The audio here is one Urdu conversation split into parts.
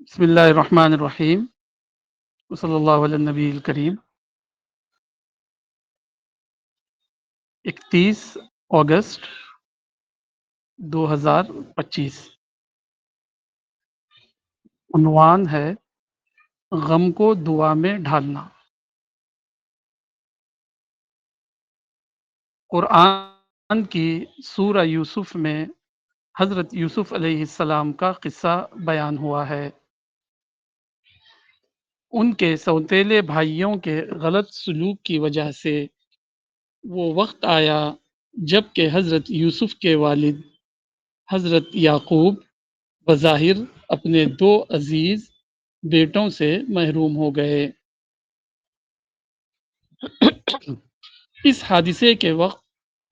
بسم اللہ الرحمن الرحیم وصلی اللہ علی النبی الکریم 31 اگست 2025 عنوان ہے غم کو دعا میں ڈھالنا۔ قرآن کی سورہ یوسف میں حضرت یوسف علیہ السلام کا قصہ بیان ہوا ہے۔ ان کے سوتیلے بھائیوں کے غلط سلوک کی وجہ سے وہ وقت آیا جب کہ حضرت یوسف کے والد حضرت یعقوب بظاہر اپنے دو عزیز بیٹوں سے محروم ہو گئے۔ اس حادثے کے وقت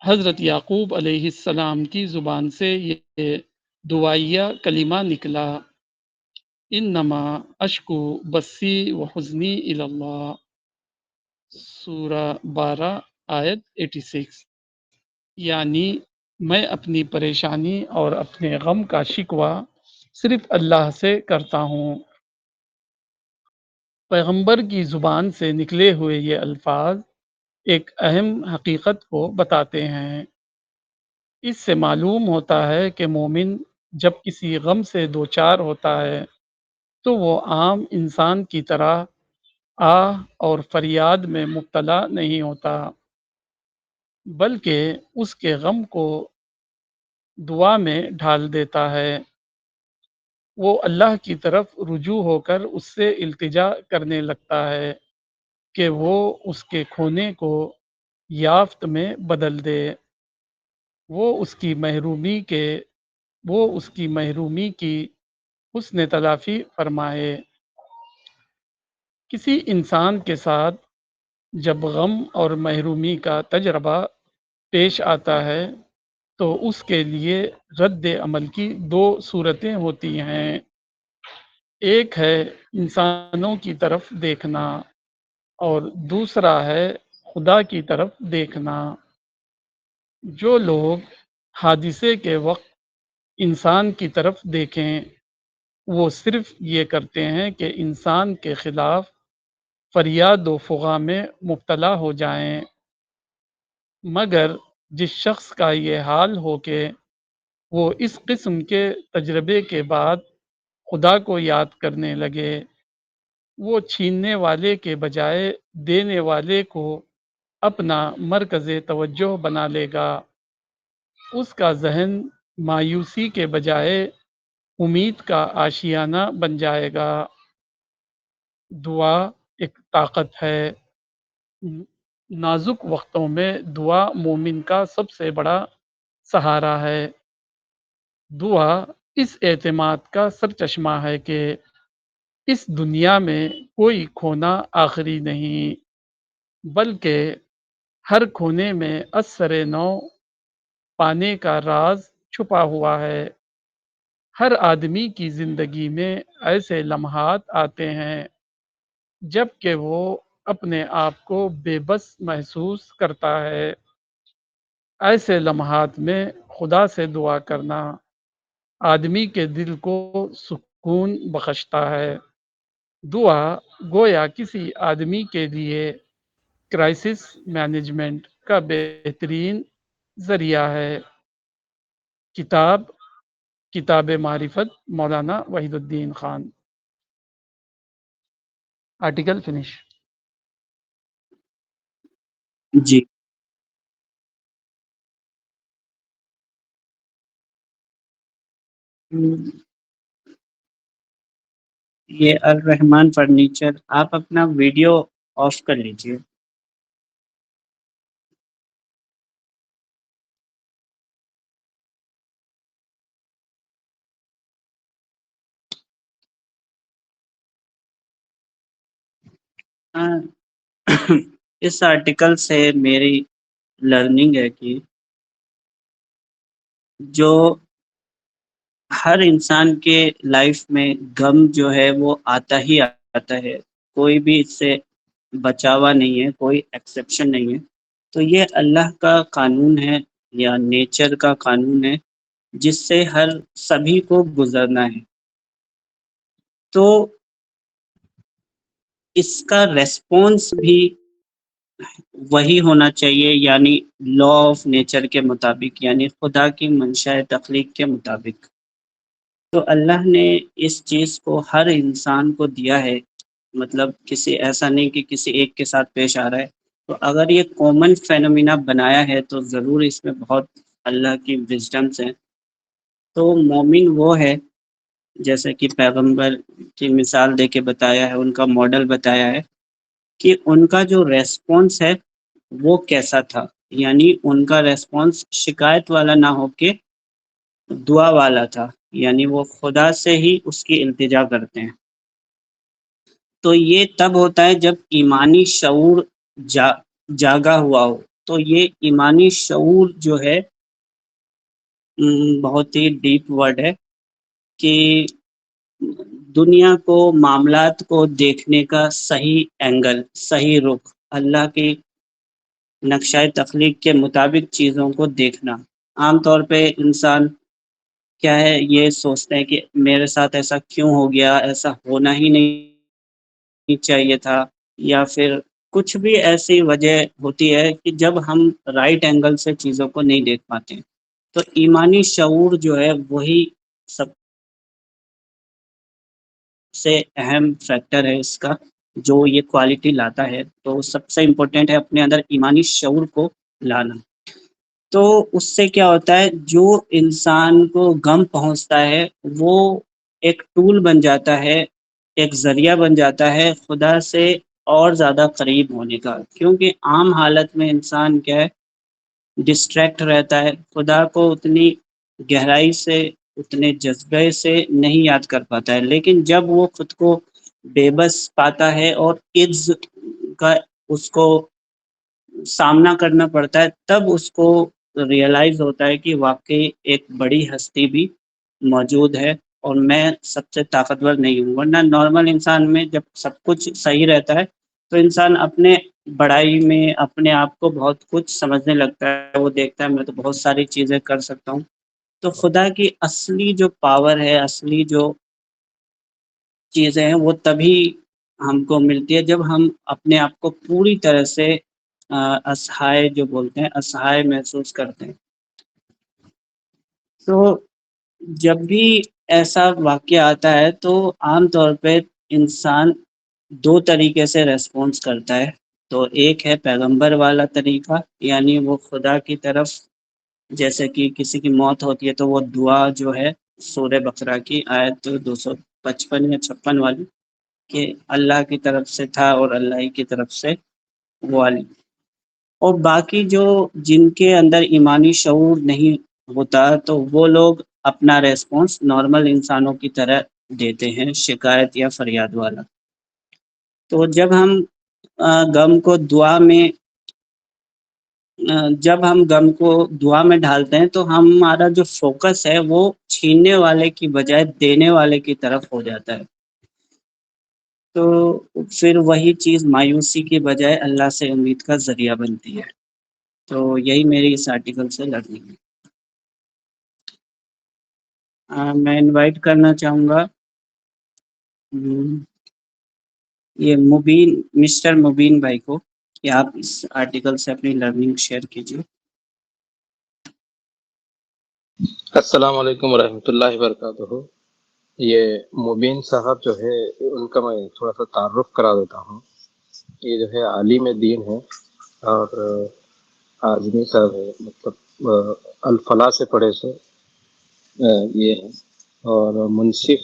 حضرت یعقوب علیہ السلام کی زبان سے یہ دعائیہ کلمہ نکلا، انما اشکو بسی و حزنی الی اللہ، سورہ 12 آیت 86، یعنی میں اپنی پریشانی اور اپنے غم کا شکوہ صرف اللہ سے کرتا ہوں۔ پیغمبر کی زبان سے نکلے ہوئے یہ الفاظ ایک اہم حقیقت کو بتاتے ہیں۔ اس سے معلوم ہوتا ہے کہ مومن جب کسی غم سے دوچار ہوتا ہے تو وہ عام انسان کی طرح آہ اور فریاد میں مبتلا نہیں ہوتا، بلکہ اس کے غم کو دعا میں ڈھال دیتا ہے۔ وہ اللہ کی طرف رجوع ہو کر اس سے التجا کرنے لگتا ہے کہ وہ اس کے کھونے کو یافت میں بدل دے، وہ اس کی محرومی کی حسن تلافی فرمائے۔ کسی انسان کے ساتھ جب غم اور محرومی کا تجربہ پیش آتا ہے تو اس کے لیے رد عمل کی دو صورتیں ہوتی ہیں۔ ایک ہے انسانوں کی طرف دیکھنا اور دوسرا ہے خدا کی طرف دیکھنا۔ جو لوگ حادثے کے وقت انسان کی طرف دیکھیں وہ صرف یہ کرتے ہیں کہ انسان کے خلاف فریاد و فغاں میں مبتلا ہو جائیں، مگر جس شخص کا یہ حال ہو کہ وہ اس قسم کے تجربے کے بعد خدا کو یاد کرنے لگے، وہ چھیننے والے کے بجائے دینے والے کو اپنا مرکز توجہ بنا لے گا۔ اس کا ذہن مایوسی کے بجائے امید کا آشیانہ بن جائے گا۔ دعا ایک طاقت ہے۔ نازک وقتوں میں دعا مومن کا سب سے بڑا سہارا ہے۔ دعا اس اعتماد کا سرچشمہ ہے کہ اس دنیا میں کوئی کھونا آخری نہیں، بلکہ ہر کھونے میں اثر نو پانے کا راز چھپا ہوا ہے۔ ہر آدمی کی زندگی میں ایسے لمحات آتے ہیں جب کہ وہ اپنے آپ کو بے بس محسوس کرتا ہے۔ ایسے لمحات میں خدا سے دعا کرنا آدمی کے دل کو سکون بخشتا ہے۔ دعا گویا کسی آدمی کے لیے کرائسس مینجمنٹ کا بہترین ذریعہ ہے۔ کتاب معرفت، مولانا وحید الدین خان۔ Article finish. جی، یہ الرحمان فرنیچر، آپ اپنا ویڈیو آف کر لیجئے۔ اس آرٹیکل سے میری لرننگ ہے کہ جو ہر انسان کے لائف میں غم جو ہے وہ آتا ہی آتا ہے، کوئی بھی اس سے بچاوا نہیں ہے، کوئی ایکسیپشن نہیں ہے۔ تو یہ اللہ کا قانون ہے یا نیچر کا قانون ہے جس سے ہر سبھی کو گزرنا ہے۔ تو اس کا ریسپونس بھی وہی ہونا چاہیے، یعنی لا آف نیچر کے مطابق، یعنی خدا کی منشاء تخلیق کے مطابق۔ تو اللہ نے اس چیز کو ہر انسان کو دیا ہے، مطلب کسی ایسا نہیں کہ کسی ایک کے ساتھ پیش آ رہا ہے۔ تو اگر یہ کامن فینومینا بنایا ہے تو ضرور اس میں بہت اللہ کی وزڈمس ہیں۔ تو مومن وہ ہے، جیسے کہ پیغمبر کی مثال دے کے بتایا ہے، ان کا ماڈل بتایا ہے کہ ان کا جو ریسپونس ہے وہ کیسا تھا، یعنی ان کا ریسپونس شکایت والا نہ ہو کے دعا والا تھا، یعنی وہ خدا سے ہی اس کی التجا کرتے ہیں۔ تو یہ تب ہوتا ہے جب ایمانی شعور جاگا ہوا ہو۔ تو یہ ایمانی شعور جو ہے بہت ہی ڈیپ ورڈ ہے کہ دنیا کو، معاملات کو دیکھنے کا صحیح اینگل، صحیح رخ، اللہ کی نقشہ تخلیق کے مطابق چیزوں کو دیکھنا۔ عام طور پہ انسان کیا ہے، یہ سوچتے ہیں کہ میرے ساتھ ایسا کیوں ہو گیا، ایسا ہونا ہی نہیں چاہیے تھا، یا پھر کچھ بھی ایسی وجہ ہوتی ہے کہ جب ہم رائٹ اینگل سے چیزوں کو نہیں دیکھ پاتے۔ تو ایمانی شعور جو ہے وہی سب سے اہم فیکٹر ہے اس کا، جو یہ کوالٹی لاتا ہے۔ تو سب سے امپورٹنٹ ہے اپنے اندر ایمانی شعور کو لانا۔ تو اس سے کیا ہوتا ہے، جو انسان کو غم پہنچتا ہے وہ ایک ٹول بن جاتا ہے، ایک ذریعہ بن جاتا ہے خدا سے اور زیادہ قریب ہونے کا، کیونکہ عام حالت میں انسان کیا ہے، ڈسٹریکٹ رہتا ہے، خدا کو اتنی گہرائی سے، اتنے جذبے سے نہیں یاد کر پاتا ہے۔ لیکن جب وہ خود کو بے بس پاتا ہے اور عجز کا اس کو سامنا کرنا پڑتا ہے، تب اس کو ریئلائز ہوتا ہے کہ واقعی ایک بڑی ہستی بھی موجود ہے اور میں سب سے طاقتور نہیں ہوں۔ ورنہ نارمل انسان میں جب سب کچھ صحیح رہتا ہے تو انسان اپنے بڑائی میں اپنے آپ کو بہت کچھ سمجھنے لگتا ہے، وہ دیکھتا ہے میں تو بہت ساری چیزیں کر سکتا ہوں۔ تو خدا کی اصلی جو پاور ہے، اصلی جو چیزیں ہیں، وہ تبھی ہم کو ملتی ہے جب ہم اپنے آپ کو پوری طرح سے اسہائے، جو بولتے ہیں اسہائے، محسوس کرتے ہیں۔ تو جب بھی ایسا واقعہ آتا ہے تو عام طور پہ انسان دو طریقے سے ریسپونس کرتا ہے۔ تو ایک ہے پیغمبر والا طریقہ، یعنی وہ خدا کی طرف، جیسے کہ کسی کی موت ہوتی ہے تو وہ دعا جو ہے سورہ بقرہ کی آیت 255 یا 56 والی، کہ اللہ کی طرف سے تھا اور اللہ ہی کی طرف سے والی۔ اور باقی جو جن کے اندر ایمانی شعور نہیں ہوتا تو وہ لوگ اپنا ریسپونس نارمل انسانوں کی طرح دیتے ہیں، شکایت یا فریاد والا۔ تو جب ہم غم کو دعا میں جب ہم غم کو دعا میں ڈالتے ہیں تو ہمارا جو فوکس ہے وہ چھیننے والے کی بجائے دینے والے کی طرف ہو جاتا ہے۔ تو پھر وہی چیز مایوسی کی بجائے اللہ سے امید کا ذریعہ بنتی ہے۔ تو یہی میری اس آرٹیکل سے لرننگ ہے۔ میں انوائٹ کرنا چاہوں گا یہ مسٹر مبین بھائی کو، کہ آپ اس آرٹیکل سے اپنی لرننگ شیئر کیجیے۔ السلام علیکم ورحمۃ اللہ وبرکاتہ۔ یہ مبین صاحب جو ہے ان کا میں تھوڑا سا تعارف کرا دیتا ہوں۔ یہ جو ہے عالم دین ہے اور اعظمی صاحب ہے، مطلب الفلاح سے پڑھے سے یہ ہے، اور منصف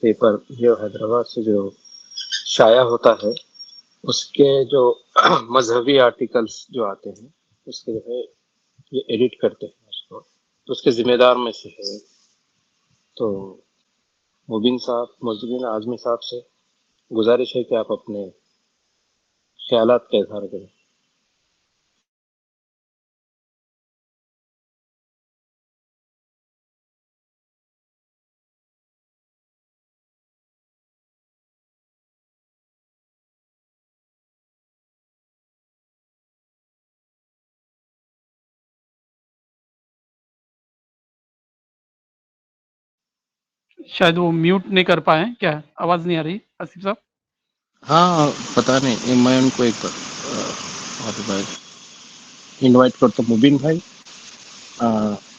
پیپر جو حیدرآباد سے جو شائع ہوتا ہے اس کے جو مذہبی آرٹیکلس جو آتے ہیں اس کے جو ہے یہ ایڈٹ کرتے ہیں اس کو، تو اس کے ذمہ دار میں سے ہے۔ تو مبین اعظمی صاحب سے گزارش ہے کہ آپ اپنے خیالات کا اظہار کریں۔ شاید وہ میوٹ نہیں کر پائے، کیا آواز نہیں آ رہی آصف صاحب؟ ہاں پتہ نہیں، میں ان کو ایک انوائٹ کرتا ہوں مبین بھائی،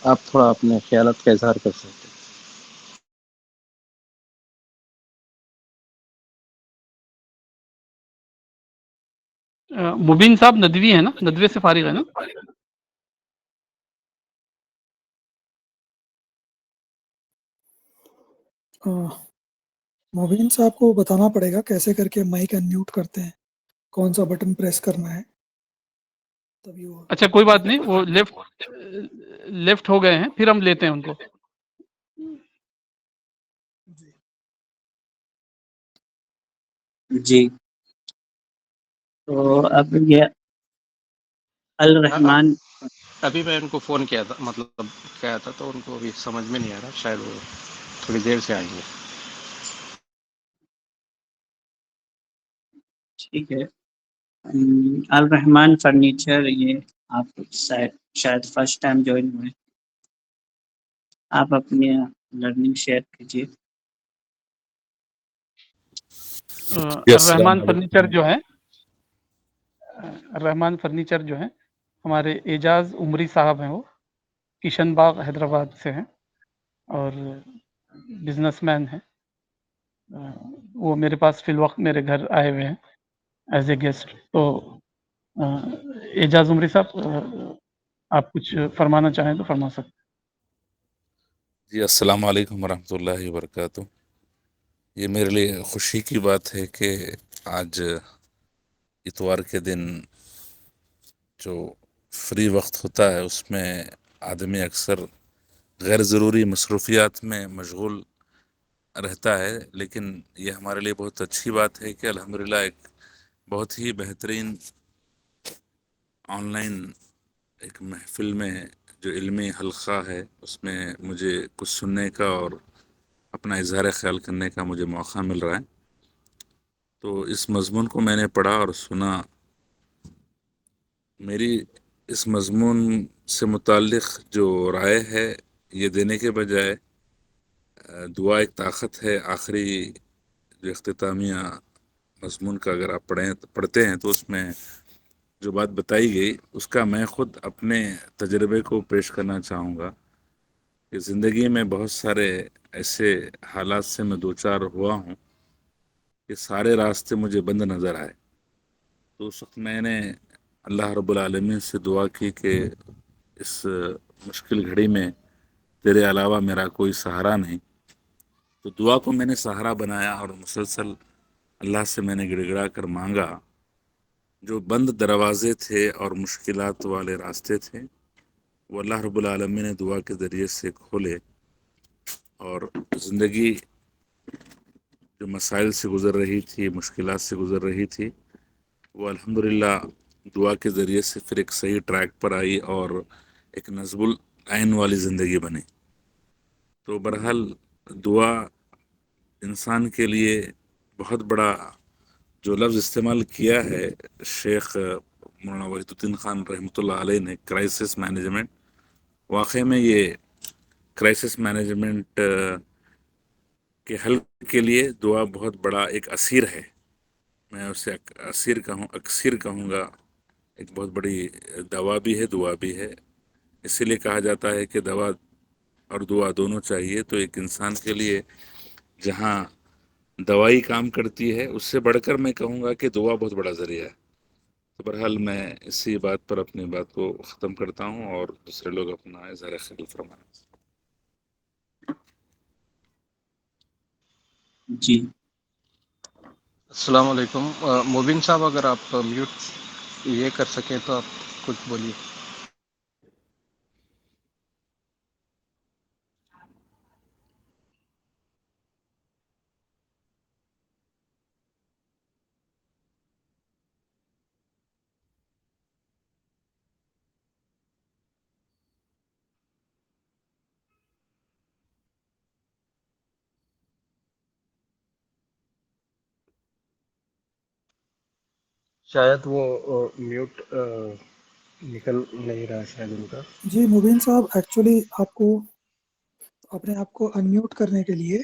آپ تھوڑا اپنے خیالات کا اظہار کر سکتے ہیں۔ مبین صاحب ندوی ہے نا، ندوے سے فارغ ہے نا؟ مبین صاحب کو بتانا پڑے گا کیسے کر کے مائک انمیوٹ کرتے ہیں، کون سا بٹن پریس کرنا ہے تبھی وہ اچھا کوئی بات نہیں، وہ لیفٹ ہو گئے ہیں، پھر ہم لیتے ہیں ان کو۔ جی جی تو اب یہ الرحمان، ابھی میں ان کو فون کیا تھا، مطلب کیا تھا، تو ان کو ابھی سمجھ میں نہیں آ رہا، شاید وہ تھوڑی دیر سے آئیں گے۔ ٹھیک ہے۔ الرحمان فرنیچر، یہ آپ شاید فرسٹ ٹائم جوائن ہوئے، آپ اپنی لرننگ شیئر کیجیے۔ جی السلام الرحمان فرنیچر علیکم۔ جو ہے، الرحمان فرنیچر جو ہے ہمارے اعجاز عمری صاحب ہیں، وہ کشن باغ حیدرآباد سے ہیں اور بزنس مین ہیں۔ وہ میرے پاس فی الوقت میرے گھر آئے ہوئے ہیں ایز اے گیسٹ۔ تو اعجاز عمری صاحب، آپ کچھ فرمانا چاہیں تو فرما سکتے جی السلام علیکم ورحمۃ اللہ وبرکاتہ۔ یہ میرے لیے خوشی کی بات ہے کہ آج اتوار کے دن جو فری وقت ہوتا ہے اس میں آدمی اکثر غیر ضروری مصروفیات میں مشغول رہتا ہے، لیکن یہ ہمارے لیے بہت اچھی بات ہے کہ الحمدللہ ایک بہت ہی بہترین آن لائن ایک محفل میں جو علمی حلقہ ہے اس میں مجھے کچھ سننے کا اور اپنا اظہار خیال کرنے کا مجھے موقع مل رہا ہے۔ تو اس مضمون کو میں نے پڑھا اور سنا۔ میری اس مضمون سے متعلق جو رائے ہے یہ دینے کے بجائے دعا ایک طاقت ہے، آخری جو اختتامیہ مضمون کا اگر آپ پڑھتے ہیں تو اس میں جو بات بتائی گئی اس کا میں خود اپنے تجربے کو پیش کرنا چاہوں گا کہ زندگی میں بہت سارے ایسے حالات سے میں دوچار ہوا ہوں کہ سارے راستے مجھے بند نظر آئے، تو اس وقت میں نے اللہ رب العالمین سے دعا کی کہ اس مشکل گھڑی میں تیرے علاوہ میرا کوئی سہارا نہیں۔ تو دعا کو میں نے سہارا بنایا اور مسلسل اللہ سے میں نے گڑ گڑا کر مانگا۔ جو بند دروازے تھے اور مشکلات والے راستے تھے وہ اللہ رب العالمین نے دعا کے ذریعے سے کھولے، اور زندگی جو مسائل سے گزر رہی تھی، مشکلات سے گزر رہی تھی، وہ الحمدللہ دعا کے ذریعے سے پھر ایک صحیح ٹریک پر آئی اور ایک نظم العین والی زندگی بنی۔ تو بہرحال دعا انسان کے لیے بہت بڑا، جو لفظ استعمال کیا ہے شیخ مولانا وحید الدین خان رحمۃ اللہ علیہ نے، کرائسس مینجمنٹ، واقعی میں یہ کرائسس مینجمنٹ کے حل کے لیے دعا بہت بڑا ایک اسیر ہے۔ میں اسے اکثیر کہوں گا، ایک بہت بڑی دوا بھی ہے، دعا بھی ہے۔ اسی لیے کہا جاتا ہے کہ دوا اور دعا دونوں چاہیے۔ تو ایک انسان کے لیے جہاں دوائی کام کرتی ہے اس سے بڑھ کر میں کہوں گا کہ دعا بہت بڑا ذریعہ ہے۔ تو بہرحال میں اسی بات پر اپنی بات کو ختم کرتا ہوں اور دوسرے لوگ اپنا اظہار خیال فرمائیں۔ جی السلام علیکم، مبین صاحب اگر آپ میوٹ یہ کر سکیں تو آپ کچھ بولیے۔ شاید وہ میوٹ نکل نہیں رہا شاید ان کا۔ جی مبین صاحب، ایکچولی آپ کو اپنے آپ کو انمیوٹ کرنے کے لیے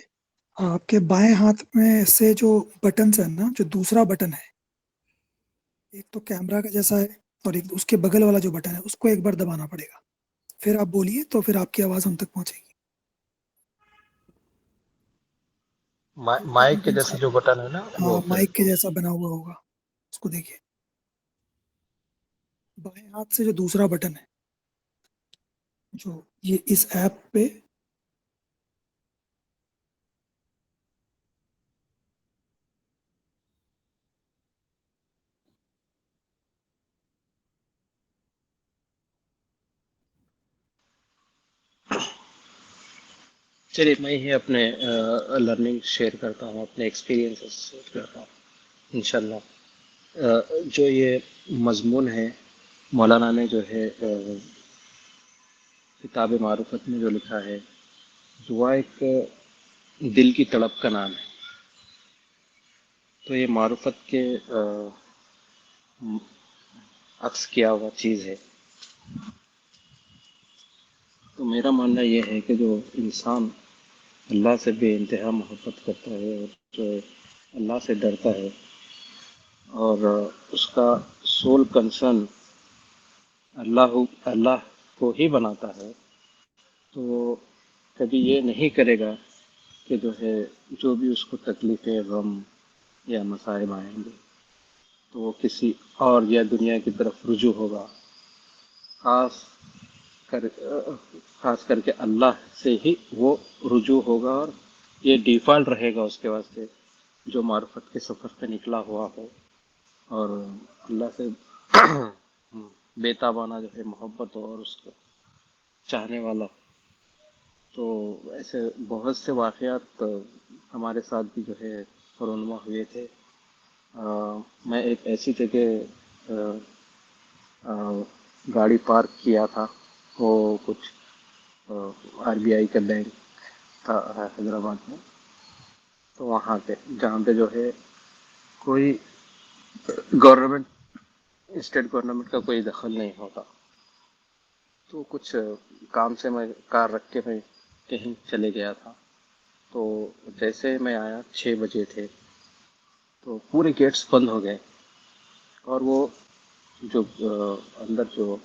آپ کے بائیں ہاتھ میں سے جو بٹنس ہیں نا، جو دوسرا بٹن ہے، ایک تو کیمرہ کا جیسا ہے اور ایک اس کے بغل والا جو بٹن ہے اس کو ایک بار دبانا پڑے گا. پھر آپ بولیے تو پھر آپ کی آواز ہم تک پہنچے گی. مائک کے جیسے جو بٹن ہے نا وہ ہاں، مائک کے جیسا بنا ہوا ہوگا، اس کو دیکھیے. بائیں ہاتھ سے جو دوسرا بٹن ہے، جو یہ اس ایپ پہ چلیے میں ہی اپنے لرننگ شیئر کرتا ہوں، اپنے ایکسپیرینسز شیئر کرتا ہوں انشاءاللہ. جو یہ مضمون ہے مولانا نے جو ہے کتاب معرفت میں جو لکھا ہے، دعا ایک دل کی طلب کا نام ہے. تو یہ معرفت کے عکس کیا ہوا چیز ہے. تو میرا ماننا یہ ہے کہ جو انسان اللہ سے بے انتہا محبت کرتا ہے اور جو اللہ سے ڈرتا ہے اور اس کا سول کنسرن اللہ کو ہی بناتا ہے، تو کبھی یہ نہیں کرے گا کہ جو ہے جو بھی اس کو تکلیفیں، غم یا مصائب آئیں گے تو وہ کسی اور یا دنیا کی طرف رجوع ہوگا. خاص کر خاص کر کے اللہ سے ہی وہ رجوع ہوگا، اور یہ ڈیفالٹ رہے گا اس کے واسطے جو معرفت کے سفر پہ نکلا ہوا ہو اور اللہ سے بے تابانہ جو ہے محبت ہو اور اس کو چاہنے والا. تو ایسے بہت سے واقعات ہمارے ساتھ بھی جو ہے رونما ہوئے تھے. میں ایک ایسی جگہ گاڑی پارک کیا تھا، وہ کچھ RBI کا بینک تھا حیدرآباد میں. تو وہاں پہ جہاں پہ جو ہے کوئی گورنمنٹ، اسٹیٹ گورنمنٹ کا کوئی دخل نہیں ہوتا. تو کچھ کام سے میں کار رکھ کے میں کہیں چلے گیا تھا. تو جیسے میں آیا 6 بجے تھے تو پورے گیٹس بند ہو گئے، اور وہ جو اندر جو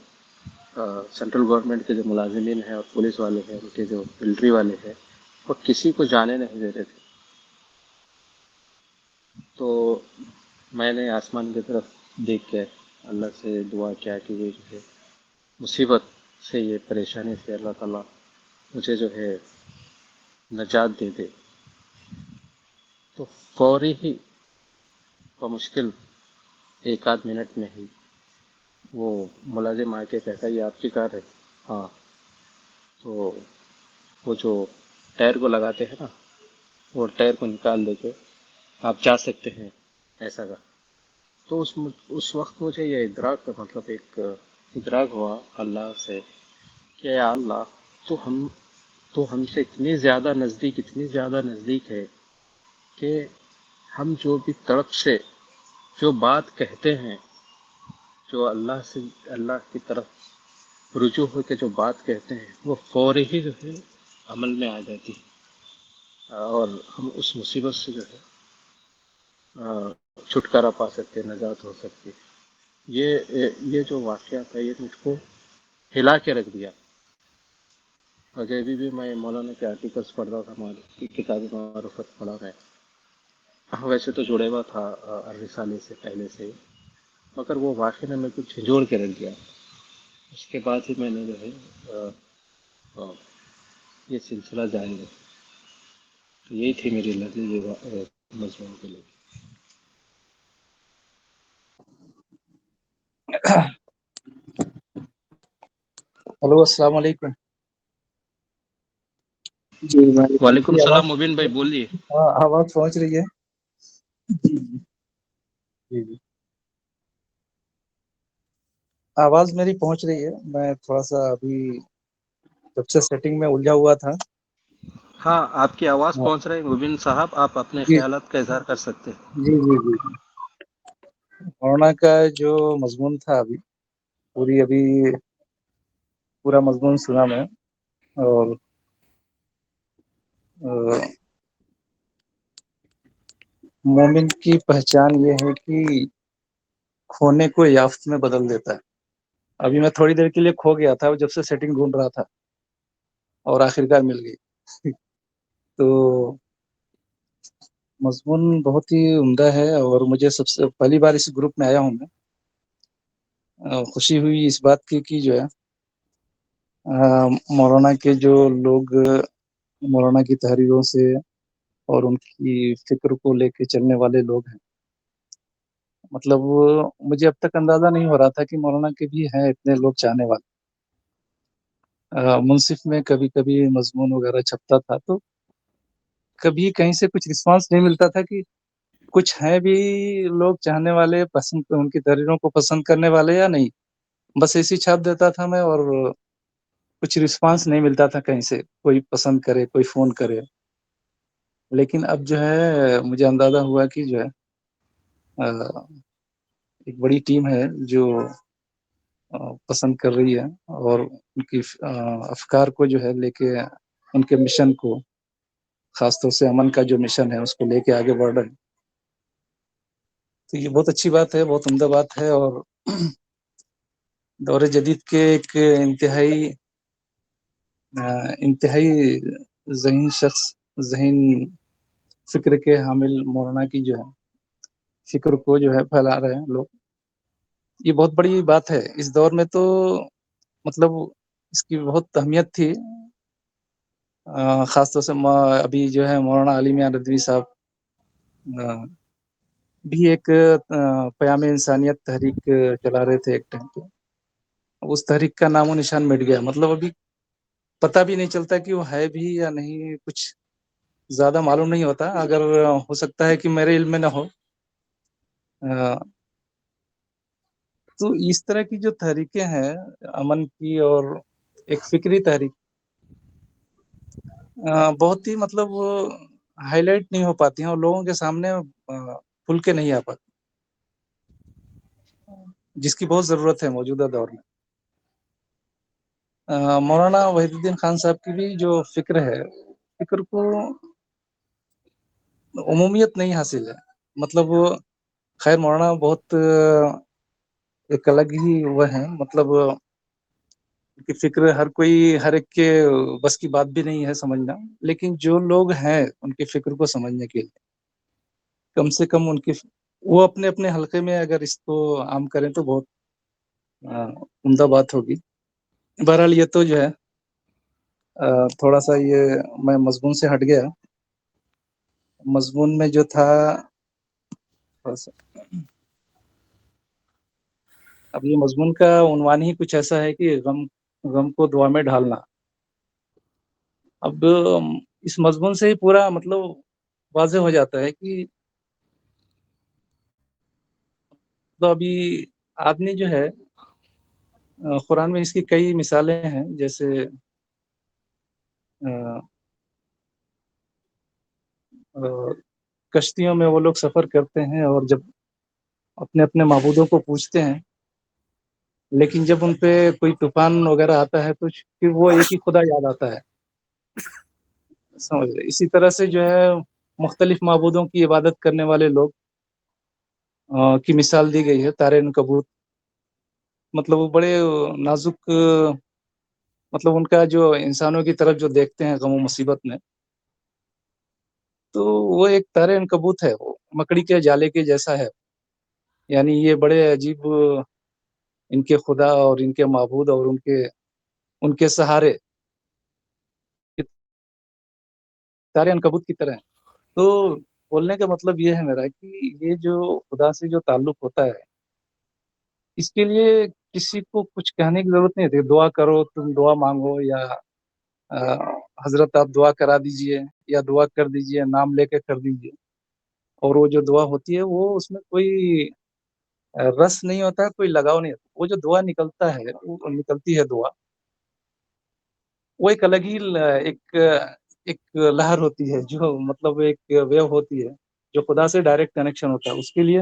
سینٹرل گورنمنٹ کے جو ملازمین ہیں اور پولیس والے ہیں، ان کے جو ملٹری والے ہیں، وہ کسی کو جانے نہیں دے رہے تھے. تو میں نے آسمان کی طرف دیکھ کے اللہ سے دعا کیا کہ یہ جو ہے مصیبت سے، یہ پریشانی سے اللہ تعالیٰ مجھے جو ہے نجات دے دے. تو فوری ہی بمشکل 1 آدھ منٹ میں ہی وہ ملازم آ کے کہتا یہ آپ کی کار ہے؟ ہاں. تو وہ جو ٹائر کو لگاتے ہیں نا، وہ ٹائر کو نکال دے کے آپ جا سکتے ہیں ایسا کا. تو اس وقت مجھے یہ ادراک کا مطلب ایک ادراک ہوا اللہ سے کہ یا اللہ، تو ہم سے اتنی زیادہ نزدیک ہے کہ ہم جو بھی طرف سے جو بات کہتے ہیں، جو اللہ کی طرف رجوع ہو کے جو بات کہتے ہیں، وہ فوری ہی جو ہے عمل میں آ جاتی ہے، اور ہم اس مصیبت سے جو ہے چھٹکارا پا سکتے، نجات ہو سکتی. یہ جو واقعہ تھا یہ مجھ کو ہلا کے رکھ دیا. اور ابھی بھی میں مولانا کے آرٹیکلس پڑھ رہا تھا، کتاب معرفت پڑھا ہے. ویسے تو جڑے ہوا تھا الرسالے سے پہلے سے ہی، مگر وہ واقعہ نے میرے کو جھنجھوڑ کے رکھ دیا. اس کے بعد ہی میں نے جو ہے یہ سلسلہ جاری رکھا. تو یہی تھی میری لرننگ یہ مضمون کے لیے. ہلو، السلام علیکم. جی وعلیکم میری آواز، السلام مبین بھائی، بولیے. ہاں آواز پہنچ رہی ہے؟ جی جی جی، آواز میری پہنچ رہی ہے. میں تھوڑا سا ابھی جب سے سیٹنگ میں الجھا ہوا تھا. ہاں، آپ کی آواز پہنچ رہی ہے مبین صاحب، آپ اپنے جی خیالات کا اظہار کر سکتے ہیں. جی جی جی جی. کورونا کا جو مضمون تھا، ابھی پورا مضمون سنا میں. اور مومن کی پہچان یہ ہے کہ کھونے کو یافت میں بدل دیتا ہے. ابھی میں تھوڑی دیر کے لیے کھو گیا تھا جب سے سیٹنگ ڈھونڈ رہا تھا اور آخرکار مل گئی. تو مضمون بہت ہی عمدہ ہے اور مجھے سب سے پہلی بار اس گروپ میں آیا ہوں میں. خوشی ہوئی اس بات کی کہ جو ہے مولانا کے جو لوگ مولانا کی تحریروں سے اور ان کی فکر کو لے کے چلنے والے لوگ ہیں. مطلب مجھے اب تک اندازہ نہیں ہو رہا تھا کہ مولانا کے بھی ہیں اتنے لوگ چاہنے والے. منصف میں کبھی کبھی مضمون وغیرہ چھپتا تھا تو کبھی کہیں سے کچھ رسپانس نہیں ملتا تھا کہ کچھ ہیں بھی لوگ چاہنے والے پسند ان کی تحریروں کو پسند کرنے والے یا نہیں. بس ایسی چھاپ دیتا تھا میں اور کچھ رسپانس نہیں ملتا تھا کہیں سے کوئی پسند کرے کوئی فون کرے. لیکن اب جو ہے مجھے اندازہ ہوا کہ جو ہے ایک بڑی ٹیم ہے جو پسند کر رہی ہے اور ان کی افکار کو جو ہے لے کے ان کے مشن کو خاص طور سے امن کا جو مشن ہے اس کو لے کے آگے بڑھ رہے ہیں. تو یہ بہت اچھی بات ہے, بہت عمدہ بات ہے اور دور جدید کے ایک انتہائی ذہین شخص, ذہین فکر کے حامل مولانا کی جو ہے فکر کو جو ہے پھیلا رہے ہیں لوگ. یہ بہت بڑی بات ہے اس دور میں. تو مطلب اس کی بہت اہمیت تھی. خاص طور سے ابھی جو ہے مولانا علی میاں ندوی صاحب بھی ایک پیام انسانیت تحریک چلا رہے تھے ایک ٹائم پہ. اس تحریک کا نام و نشان مٹ گیا. مطلب ابھی پتہ بھی نہیں چلتا کہ وہ ہے بھی یا نہیں, کچھ زیادہ معلوم نہیں ہوتا. اگر ہو سکتا ہے کہ میرے علم میں نہ ہو. تو اس طرح کی جو تحریکیں ہیں امن کی اور ایک فکری تحریک بہت ہی مطلب ہائی لائٹ نہیں ہو پاتی ہیں اور لوگوں کے سامنے کھل کے نہیں آ پاتی, جس کی بہت ضرورت ہے موجودہ دور میں. مولانا وحید الدین خان صاحب کی بھی جو فکر ہے, فکر کو عمومیت نہیں حاصل ہے. مطلب خیر مولانا بہت ایک الگ ہی وہ ہے. مطلب کی فکر ہر ایک کے بس کی بات بھی نہیں ہے سمجھنا. لیکن جو لوگ ہیں ان کی فکر کو سمجھنے کے لیے کم سے کم ان کی وہ اپنے اپنے حلقے میں اگر اس کو عام کریں تو بہت عمدہ بات ہوگی. بہرحال یہ تو جو ہے تھوڑا سا یہ میں مضمون سے ہٹ گیا. مضمون میں جو تھا اب یہ مضمون کا عنوان ہی کچھ ایسا ہے کہ غم کو دعا میں ڈھالنا. اب اس مضمون سے ہی پورا مطلب واضح ہو جاتا ہے کہ تو ابھی آدمی جو ہے قرآن میں اس کی کئی مثالیں ہیں. جیسے کشتیوں میں وہ لوگ سفر کرتے ہیں اور جب اپنے اپنے معبودوں کو پوچھتے ہیں, لیکن جب ان پہ کوئی طوفان وغیرہ آتا ہے تو پھر وہ ایک ہی خدا یاد آتا ہے. سمجھ رہے. اسی طرح سے جو ہے مختلف معبودوں کی عبادت کرنے والے لوگ کی مثال دی گئی ہے. طارے عنکبوت مطلب وہ بڑے نازک, مطلب ان کا جو انسانوں کی طرف جو دیکھتے ہیں غم و مصیبت میں, تو وہ ایک طارے عنکبوت ہے. وہ مکڑی کے جالے کے جیسا ہے. یعنی یہ بڑے عجیب ان کے خدا اور ان کے معبود اور ان کے سہارے طارے عنکبوت کی طرح ہیں. تو بولنے کا مطلب یہ ہے میرا کہ یہ جو خدا سے جو تعلق ہوتا ہے اس کے لیے کسی کو کچھ کہنے کی ضرورت نہیں ہوتی. دعا کرو, تم دعا مانگو, یا حضرت آپ دعا کرا دیجئے یا دعا کر دیجئے, نام لے کے کر دیجئے. اور وہ جو دعا ہوتی ہے وہ اس میں کوئی رس نہیں ہوتا ہے, کوئی لگاؤ نہیں ہوتا. وہ جو دعا نکلتا ہے, وہ نکلتی ہے دعا, وہ ایک الگ ہی ایک لہر ہوتی ہے, جو مطلب ایک ویو ہوتی ہے جو خدا سے ڈائریکٹ کنیکشن ہوتا ہے. اس کے لیے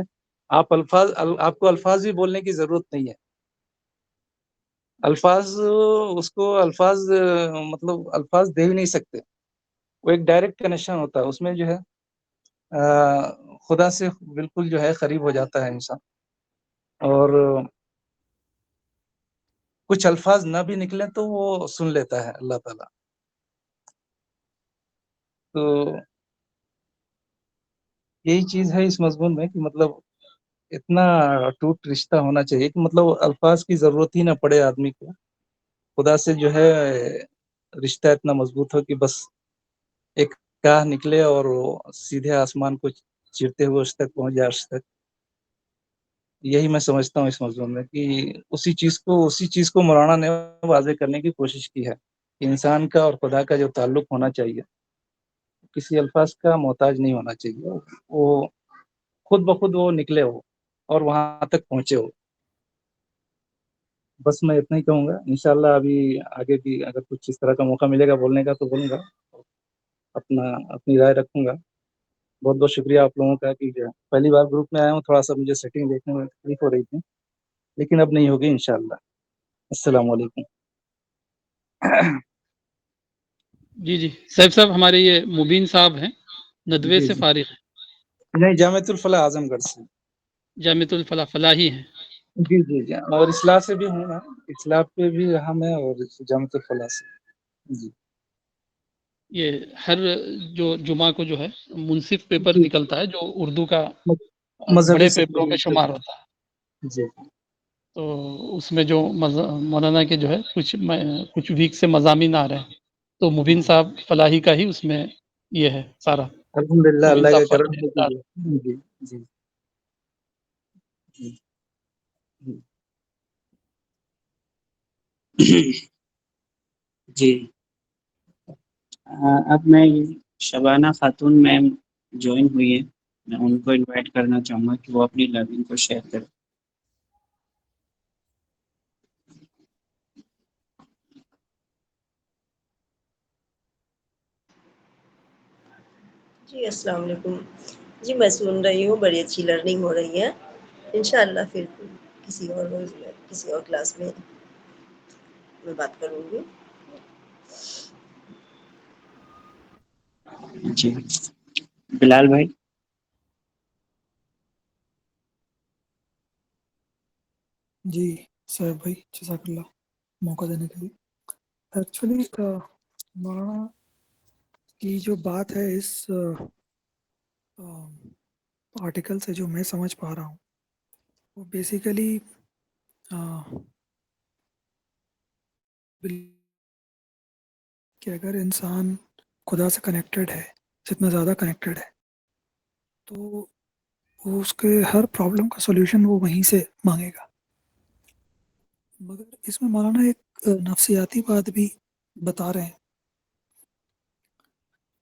آپ کو الفاظ بھی بولنے کی ضرورت نہیں ہے. الفاظ اس کو الفاظ مطلب الفاظ دے ہی نہیں سکتے. وہ ایک ڈائریکٹ کنیکشن ہوتا ہے، اس میں جو ہے خدا سے بالکل جو ہے قریب ہو جاتا ہے انسان، اور کچھ الفاظ نہ بھی نکلے تو وہ سن لیتا ہے اللہ تعالیٰ. تو یہی چیز ہے اس مضمون میں کہ مطلب اتنا ٹوٹ رشتہ ہونا چاہیے کہ مطلب الفاظ کی ضرورت ہی نہ پڑے آدمی کو، خدا سے جو ہے رشتہ اتنا مضبوط ہو کہ بس ایک کاہ نکلے اور وہ سیدھے آسمان کو چیرتے ہوئے اس تک پہنچ جائے، اس تک. یہی میں سمجھتا ہوں اس مضمون میں کہ اسی چیز کو مولانا نے واضح کرنے کی کوشش کی ہے کہ انسان کا اور خدا کا جو تعلق ہونا چاہیے کسی الفاظ کا محتاج نہیں ہونا چاہیے، وہ خود بخود وہ نکلے ہو اور وہاں تک پہنچے ہو. بس میں اتنا ہی کہوں گا. انشاءاللہ ابھی آگے بھی اگر کچھ اس طرح کا موقع ملے گا بولنے کا تو بولوں گا، اپنی رائے رکھوں گا. بہت بہت شکریہ آپ لوگوں کا کہ پہلی بار گروپ میں آیا ہوں، تھوڑا سا مجھے سیٹنگ دیکھنے میں تکلیف ہو رہی تھی، لیکن اب نہیں ہوگی انشاءاللہ. السلام علیکم. جی سیف صاحب، ہمارے یہ مبین صاحب ہیں، ندوے جی سے جی فارغ ہیں، نہیں، جامعۃ الفلاح اعظم گڑھ سے. جامعۃ الفلاح فلاحی ہیں. جی جی جی، اور اصلاح سے بھی ہوں نا، اصلاح پہ بھی ہم ہیں اور جامعۃ الفلاح سے. جی یہ ہر جو جمعہ کو جو ہے منصف پیپر جی، نکلتا ہے جو اردو کا مذہبی بڑے سے پیپروں میں شمار ہوتا ہے. جی تو اس میں جو مولانا کے جو ہے کچھ ویک سے مضامین آ رہے ہیں، تو مبین صاحب فلاحی کا ہی اس میں یہ ہے سارا. الحمدللہ، مبین اللہ کا صاحب کرم فلاحی ہے کہ استاد. جی جی جی جی. اب میں شبانہ خاتون میم جوائن ہوئی ہے، میں ان کو انوائٹ کرنا چاہوں گا کہ وہ اپنی لرننگ کو شیئر کریں. جی السلام علیکم. جی میں سن رہی ہوں، بڑی اچھی لرننگ ہو رہی ہے. انشاءاللہ پھر کسی اور روز میں کسی اور کلاس میں بات کروں گی. جی بلال بھائی. جی صاحب بھائی، جزاک اللہ موقع دینے کے لیے. ایکچولی مولانا کی جو بات ہے اس آرٹیکل سے جو میں سمجھ پا رہا ہوں، وہ بیسیکلی کہ اگر انسان خدا سے کنیکٹڈ ہے، جتنا زیادہ کنیکٹڈ ہے، تو وہ اس کے ہر پرابلم کا سولوشن وہ وہیں سے مانگے گا. مگر اس میں مولانا ایک نفسیاتی بات بھی بتا رہے ہیں.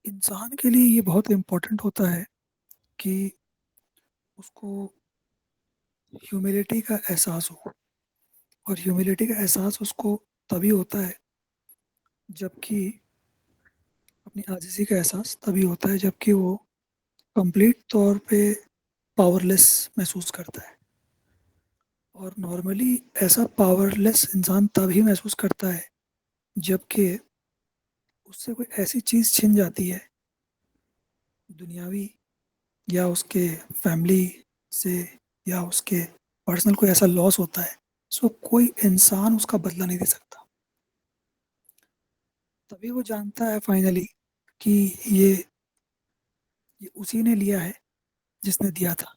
انسان کے لیے یہ بہت امپورٹنٹ ہوتا ہے کہ اس کو ہیوملٹی کا احساس ہو، اور ہیوملٹی کا احساس اس کو تبھی ہوتا ہے جبکہ اپنی عاجزی کا احساس تبھی ہوتا ہے جبکہ وہ کمپلیٹ طور پہ پاور لیس محسوس کرتا ہے. اور نارملی ایسا پاور لیس انسان تبھی محسوس کرتا ہے جبکہ اس سے کوئی ایسی چیز چھن جاتی ہے دنیاوی، یا اس کے فیملی سے، یا اس کے پرسنل کوئی ایسا لاس ہوتا ہے، سو کوئی انسان اس کا بدلہ نہیں دے سکتا. تبھی وہ جانتا ہے فائنلی کہ یہ اسی نے لیا ہے جس نے دیا تھا.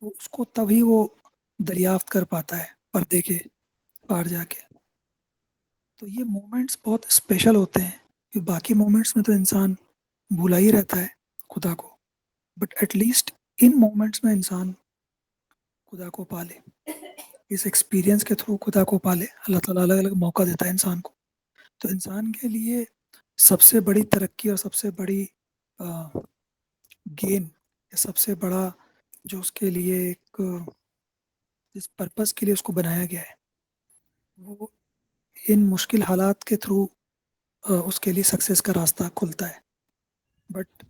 اس کو تبھی وہ دریافت کر پاتا ہے پردے کے پار جا کے. تو یہ مومنٹس بہت اسپیشل ہوتے ہیں کہ باقی مومنٹس میں تو انسان بھولا ہی رہتا ہے خدا کو، بٹ ایٹ لیسٹ ان مومنٹس میں انسان خدا کو پالے، اس ایکسپیرینس کے تھرو خدا کو پالے. اللہ تعالیٰ الگ الگ موقع دیتا ہے انسان کو. تو انسان کے لیے سب سے بڑی ترقی اور سب سے بڑی گین، سب سے بڑا جو اس کے لیے ایک جس پرپس کے لیے اس کو بنایا گیا ہے، وہ ان مشکل حالات کے تھرو اس کے لیے سکسیس کا راستہ کھلتا ہے. بٹ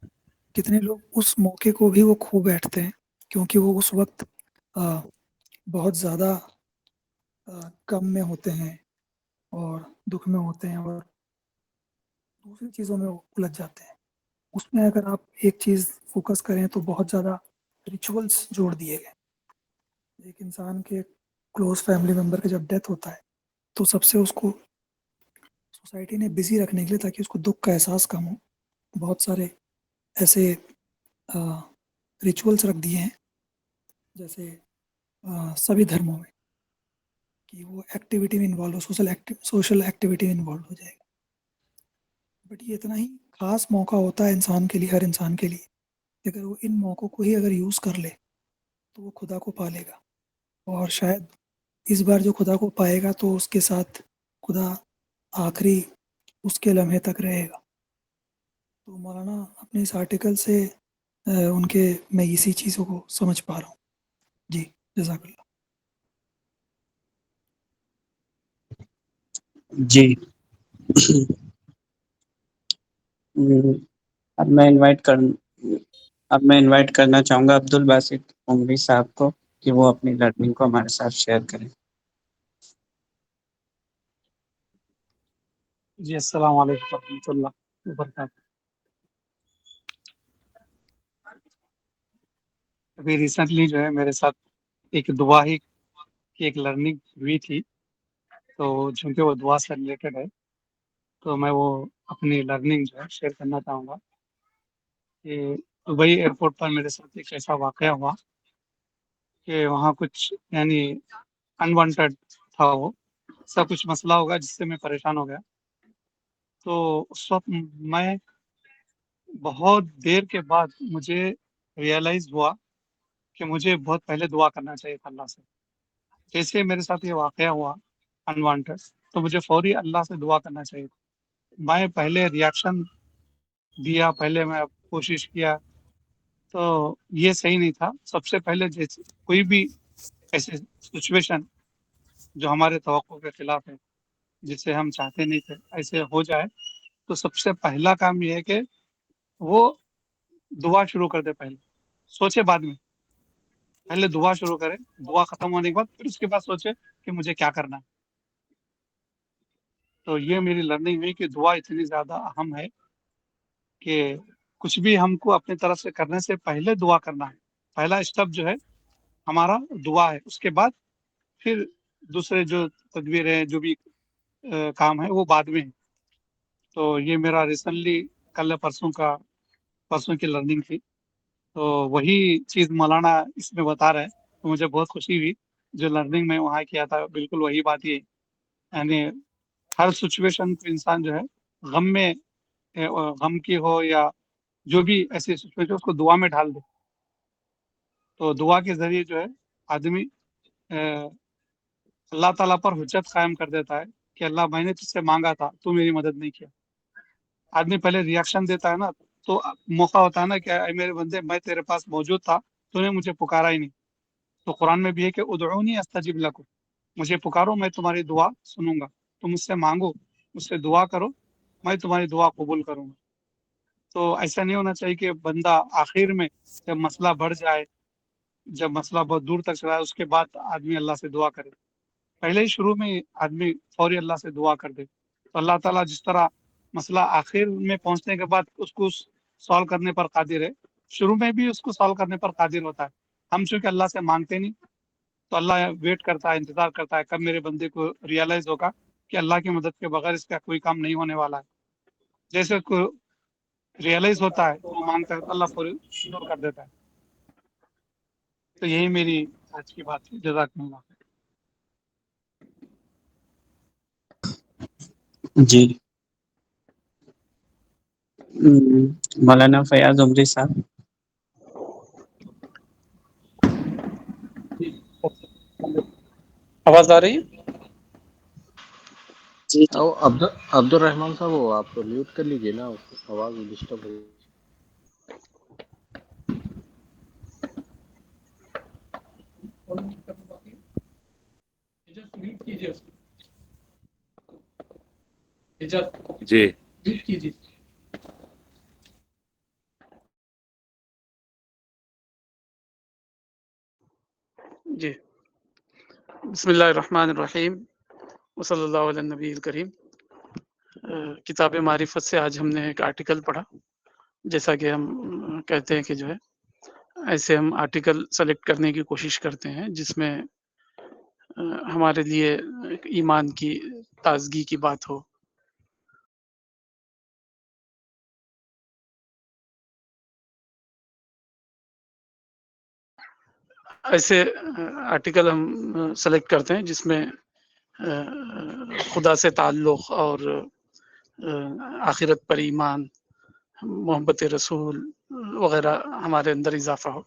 کتنے لوگ اس موقع کو بھی وہ کھو بیٹھتے ہیں کیونکہ وہ اس وقت بہت زیادہ کم میں ہوتے ہیں، اور دکھ میں ہوتے ہیں اور دوسری چیزوں میں الجھ جاتے ہیں. اس میں اگر آپ ایک چیز فوکس کریں تو بہت زیادہ ریچولس جوڑ دیے گئے. ایک انسان کے کلوز فیملی ممبر کا جب ڈیتھ ہوتا ہے تو سب سے اس کو سوسائٹی نے بزی رکھنے کے لیے تاکہ اس کو دکھ کا احساس کم ہو بہت سارے ایسے ریچولس رکھ دیے ہیں جیسے سبھی دھرموں میں کہ وہ ایکٹیویٹی میں انوالو ہو سوشل ایکٹیویٹی میں انوالو ہو جائے گا. بٹ یہ اتنا ہی خاص موقع ہوتا ہے انسان کے لیے, ہر انسان کے لیے, اگر وہ ان موقعوں کو ہی اگر یوز کر لے تو وہ خدا کو پا لے گا. اور شاید اس بار جو خدا کو پائے گا تو اس کے ساتھ خدا آخری اس کے لمحے تک رہے گا. تو مولانا اپنے اس آرٹیکل سے ان کے میں اسی چیزوں کو سمجھ پا رہا ہوں. جی جزاک اللہ. جی اب میں انوائٹ کرنا چاہوں گا عبد الباسط عمری صاحب کو کہ وہ اپنی لرننگ کو ہمارے ساتھ شیئر کریں. جی السلام علیکم ورحمۃ اللہ وبرکاتہ. ابھی ریسنٹلی جو ہے میرے ساتھ ایک دعا ہی کی ایک لرننگ ہوئی تھی, تو چونکہ وہ دعا سے ریلیٹڈ ہے تو میں وہ اپنی لرننگ جو ہے شیئر کرنا چاہوں گا. کہ دبئی ایئرپورٹ پر میرے ساتھ ایک ایسا واقعہ ہوا کہ وہاں کچھ یعنی انوانٹیڈ تھا, وہ ایسا کچھ مسئلہ ہوگا جس سے میں پریشان ہو گیا. تو اس وقت میں بہت دیر کے بعد مجھے ریئلائز ہوا کہ مجھے بہت پہلے دعا کرنا چاہیے تھا اللہ سے. جیسے میرے ساتھ یہ واقعہ ہوا انوانٹیڈ, تو مجھے فوری اللہ سے دعا کرنا چاہیے تھا. میں پہلے ریاکشن دیا, پہلے میں کوشش کیا, تو یہ صحیح نہیں تھا. سب سے پہلے جیسے کوئی بھی ایسے سچویشن جو ہمارے توقع کے خلاف ہے, جسے ہم چاہتے نہیں تھے ایسے ہو جائے, تو سب سے پہلا کام یہ ہے کہ وہ دعا شروع کر دے. پہلے سوچے, بعد میں پہلے دعا شروع کرے. دعا ختم ہونے کے بعد پھر اس کے بعد سوچے کہ مجھے کیا کرنا ہے. تو یہ میری لرننگ ہوئی کہ دعا اتنی زیادہ اہم ہے کہ کچھ بھی ہم کو اپنی طرف سے کرنے سے پہلے دعا کرنا ہے. پہلا اسٹیپ جو ہے ہمارا دعا ہے, اس کے بعد پھر دوسرے جو تدبیر ہیں, جو بھی کام ہے وہ بعد میں ہے. تو یہ میرا ریسنٹلی کل پرسوں کی لرننگ تھی. تو وہی چیز مولانا اس میں بتا رہے ہیں, تو مجھے بہت خوشی ہوئی. جو لرننگ میں وہاں کیا تھا بالکل وہی بات یہ, یعنی ہر سچویشن کو انسان جو ہے غم کی ہو یا جو بھی ایسی سچویشن, اس کو دعا میں ڈال دے. تو دعا کے ذریعے جو ہے آدمی اللہ تعالیٰ پر حجت قائم کر دیتا ہے کہ اللہ, میں نے تجھ سے مانگا تھا, تو میری مدد نہیں کیا. آدمی پہلے ریاکشن دیتا ہے نا, تو موقع ہوتا ہے نا کہ اے میرے بندے, میں تیرے پاس موجود تھا, تو نے مجھے پکارا ہی نہیں. تو قرآن میں بھی ہے کہ ادعونی استجب لکم, مجھے پکارو میں تمہاری دعا سنوں گا. تم مجھ سے مانگو, مجھ سے دعا کرو, میں تمہاری دعا قبول کروں گا. تو ایسا نہیں ہونا چاہیے کہ بندہ آخر میں جب مسئلہ بڑھ جائے, جب مسئلہ بہت دور تک چلا ہے, اس کے بعد آدمی اللہ سے دعا کرے. پہلے ہی شروع میں آدمی فوری اللہ سے دعا کر دے, تو اللہ تعالیٰ جس طرح مسئلہ آخر میں پہنچنے کے بعد اس کو سالو کرنے پر قادر ہے, شروع میں بھی اس کو سالو کرنے پر قادر ہوتا ہے. ہم چونکہ اللہ سے مانگتے نہیں, تو اللہ ویٹ کرتا ہے, انتظار کرتا ہے کب میرے بندے کو ریئلائز ہوگا کہ اللہ کی مدد کے بغیر اس کا کوئی کام نہیں ہونے والا ہے. جیسے اس کو ریئلائز ہوتا ہے تو وہ مانگتا ہے, تو اللہ فوری شروع کر دیتا ہے. تو یہی میری آج کی بات ہے. جزاکم اللہ. جی مولانا فیاض عمری صاحب. آواز آ رہی ہے؟ جی جی او عبد الرحمان صاحب, وہ آپ میوٹ کر لیجیے نا, آواز ڈسٹرب ہو. جی جی بسم اللہ الرحمن الرحیم. وصلی اللہ علیہ نبی الکریم۔ کتاب معرفت سے آج ہم نے ایک آرٹیکل پڑھا، جیسا کہ ہم کہتے ہیں کہ جو ہے ایسے ہم آرٹیکل سلیکٹ کرنے کی کوشش کرتے ہیں جس میں ہمارے لیے ایمان کی تازگی کی بات ہو۔ ایسے آرٹیکل ہم سلیکٹ کرتے ہیں جس میں خدا سے تعلق اور آخرت پر ایمان، محبت رسول وغیرہ ہمارے اندر اضافہ ہو۔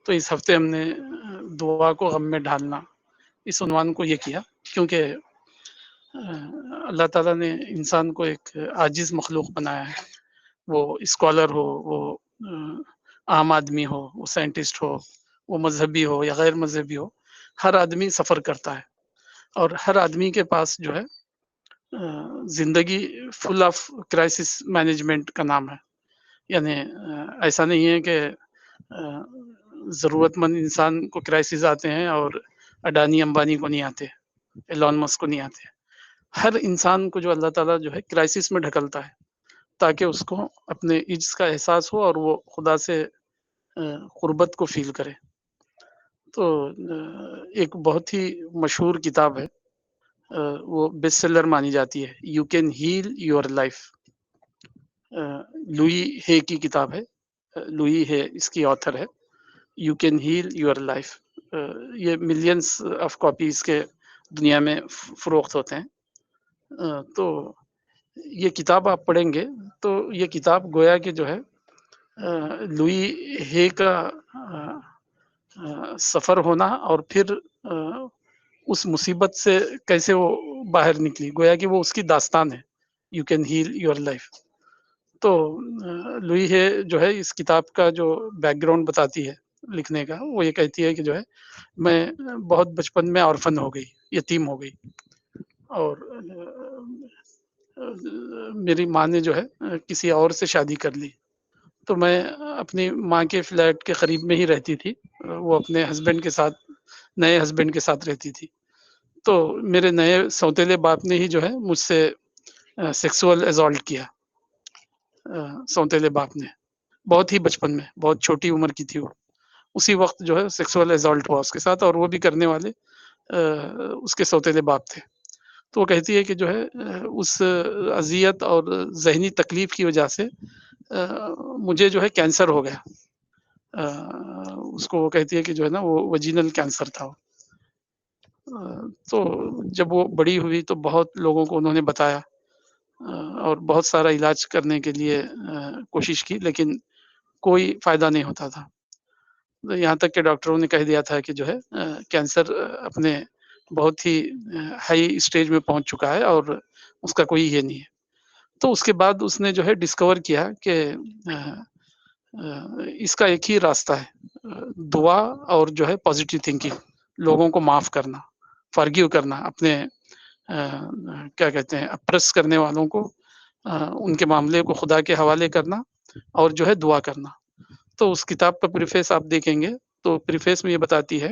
تو اس ہفتے ہم نے دعا کو غم میں ڈھالنا، اس عنوان کو یہ کیا کیونکہ اللہ تعالیٰ نے انسان کو ایک عاجز مخلوق بنایا ہے، وہ اسکالر ہو، وہ عام آدمی ہو، وہ سائنٹسٹ ہو، وہ مذہبی ہو یا غیر مذہبی ہو، ہر آدمی سفر کرتا ہے، اور ہر آدمی کے پاس جو ہے زندگی فل آف کرائسس مینجمنٹ کا نام ہے۔ یعنی ایسا نہیں ہے کہ ضرورت مند انسان کو کرائسس آتے ہیں اور اڈانی امبانی کو نہیں آتے، ایلون مسک کو نہیں آتے۔ ہر انسان کو جو اللہ تعالیٰ جو ہے کرائسس میں ڈھکلتا ہے تاکہ اس کو اپنے عجز کا احساس ہو اور وہ خدا سے قربت کو فیل کرے۔ تو ایک بہت ہی مشہور کتاب ہے، وہ بیسٹ سیلر مانی جاتی ہے، you can heal your life, Louise Hay کی کتاب ہے، لوئی ہے اس کی آتھر ہے، you can heal your life. یہ ملینس آف کاپیز کے دنیا میں فروخت ہوتے ہیں۔ تو یہ کتاب آپ پڑھیں گے تو یہ کتاب گویا کہ جو ہے لوئی ہے کا سفر ہونا اور پھر اس مصیبت سے کیسے وہ باہر نکلی، گویا کہ وہ اس کی داستان ہے، you can heal your life. تو لوئی ہے جو ہے اس کتاب کا جو بیک گراؤنڈ بتاتی ہے لکھنے کا، وہ یہ کہتی ہے کہ جو ہے میں بہت بچپن میں آرفن ہو گئی، یتیم ہو گئی، اور میری ماں نے جو ہے کسی اور سے شادی کر لی، تو میں اپنی ماں کے فلیٹ کے قریب میں ہی رہتی تھی، وہ اپنے ہسبینڈ کے ساتھ، نئے ہسبینڈ کے ساتھ رہتی تھی۔ تو میرے نئے سوتیلے باپ نے ہی جو ہے مجھ سے سیکسول ایزالٹ کیا، سوتیلے باپ نے، بہت ہی بچپن میں، بہت چھوٹی عمر کی تھی وہ، اسی وقت جو ہے سیکسول ایزالٹ ہوا اس کے ساتھ، اور وہ بھی کرنے والے اس کے سوتیلے باپ تھے۔ تو وہ کہتی ہے کہ جو ہے اس اذیت اور ذہنی تکلیف کی وجہ سے مجھے جو ہے کینسر ہو گیا۔ اس کو وہ کہتی ہے کہ جو ہے نا وہ وجینل کینسر تھا۔ تو جب وہ بڑی ہوئی تو بہت لوگوں کو انہوں نے بتایا اور بہت سارا علاج کرنے کے لیے کوشش کی، لیکن کوئی فائدہ نہیں ہوتا تھا، یہاں تک کہ ڈاکٹروں نے کہہ دیا تھا کہ جو ہے کینسر اپنے بہت ہی ہائی اسٹیج میں پہنچ چکا ہے اور اس کا کوئی یہ نہیں ہے۔ تو اس کے بعد اس نے جو ہے ڈسکور کیا کہ اس کا ایک ہی راستہ ہے، دعا اور جو ہے پازیٹیو تھنکنگ، لوگوں کو معاف کرنا، فارگیو کرنا، اپنے کیا کہتے ہیں اپریس کرنے والوں کو، ان کے معاملے کو خدا کے حوالے کرنا، اور جو ہے دعا کرنا۔ تو اس کتاب کا پریفیس آپ دیکھیں گے تو پریفیس میں یہ بتاتی ہے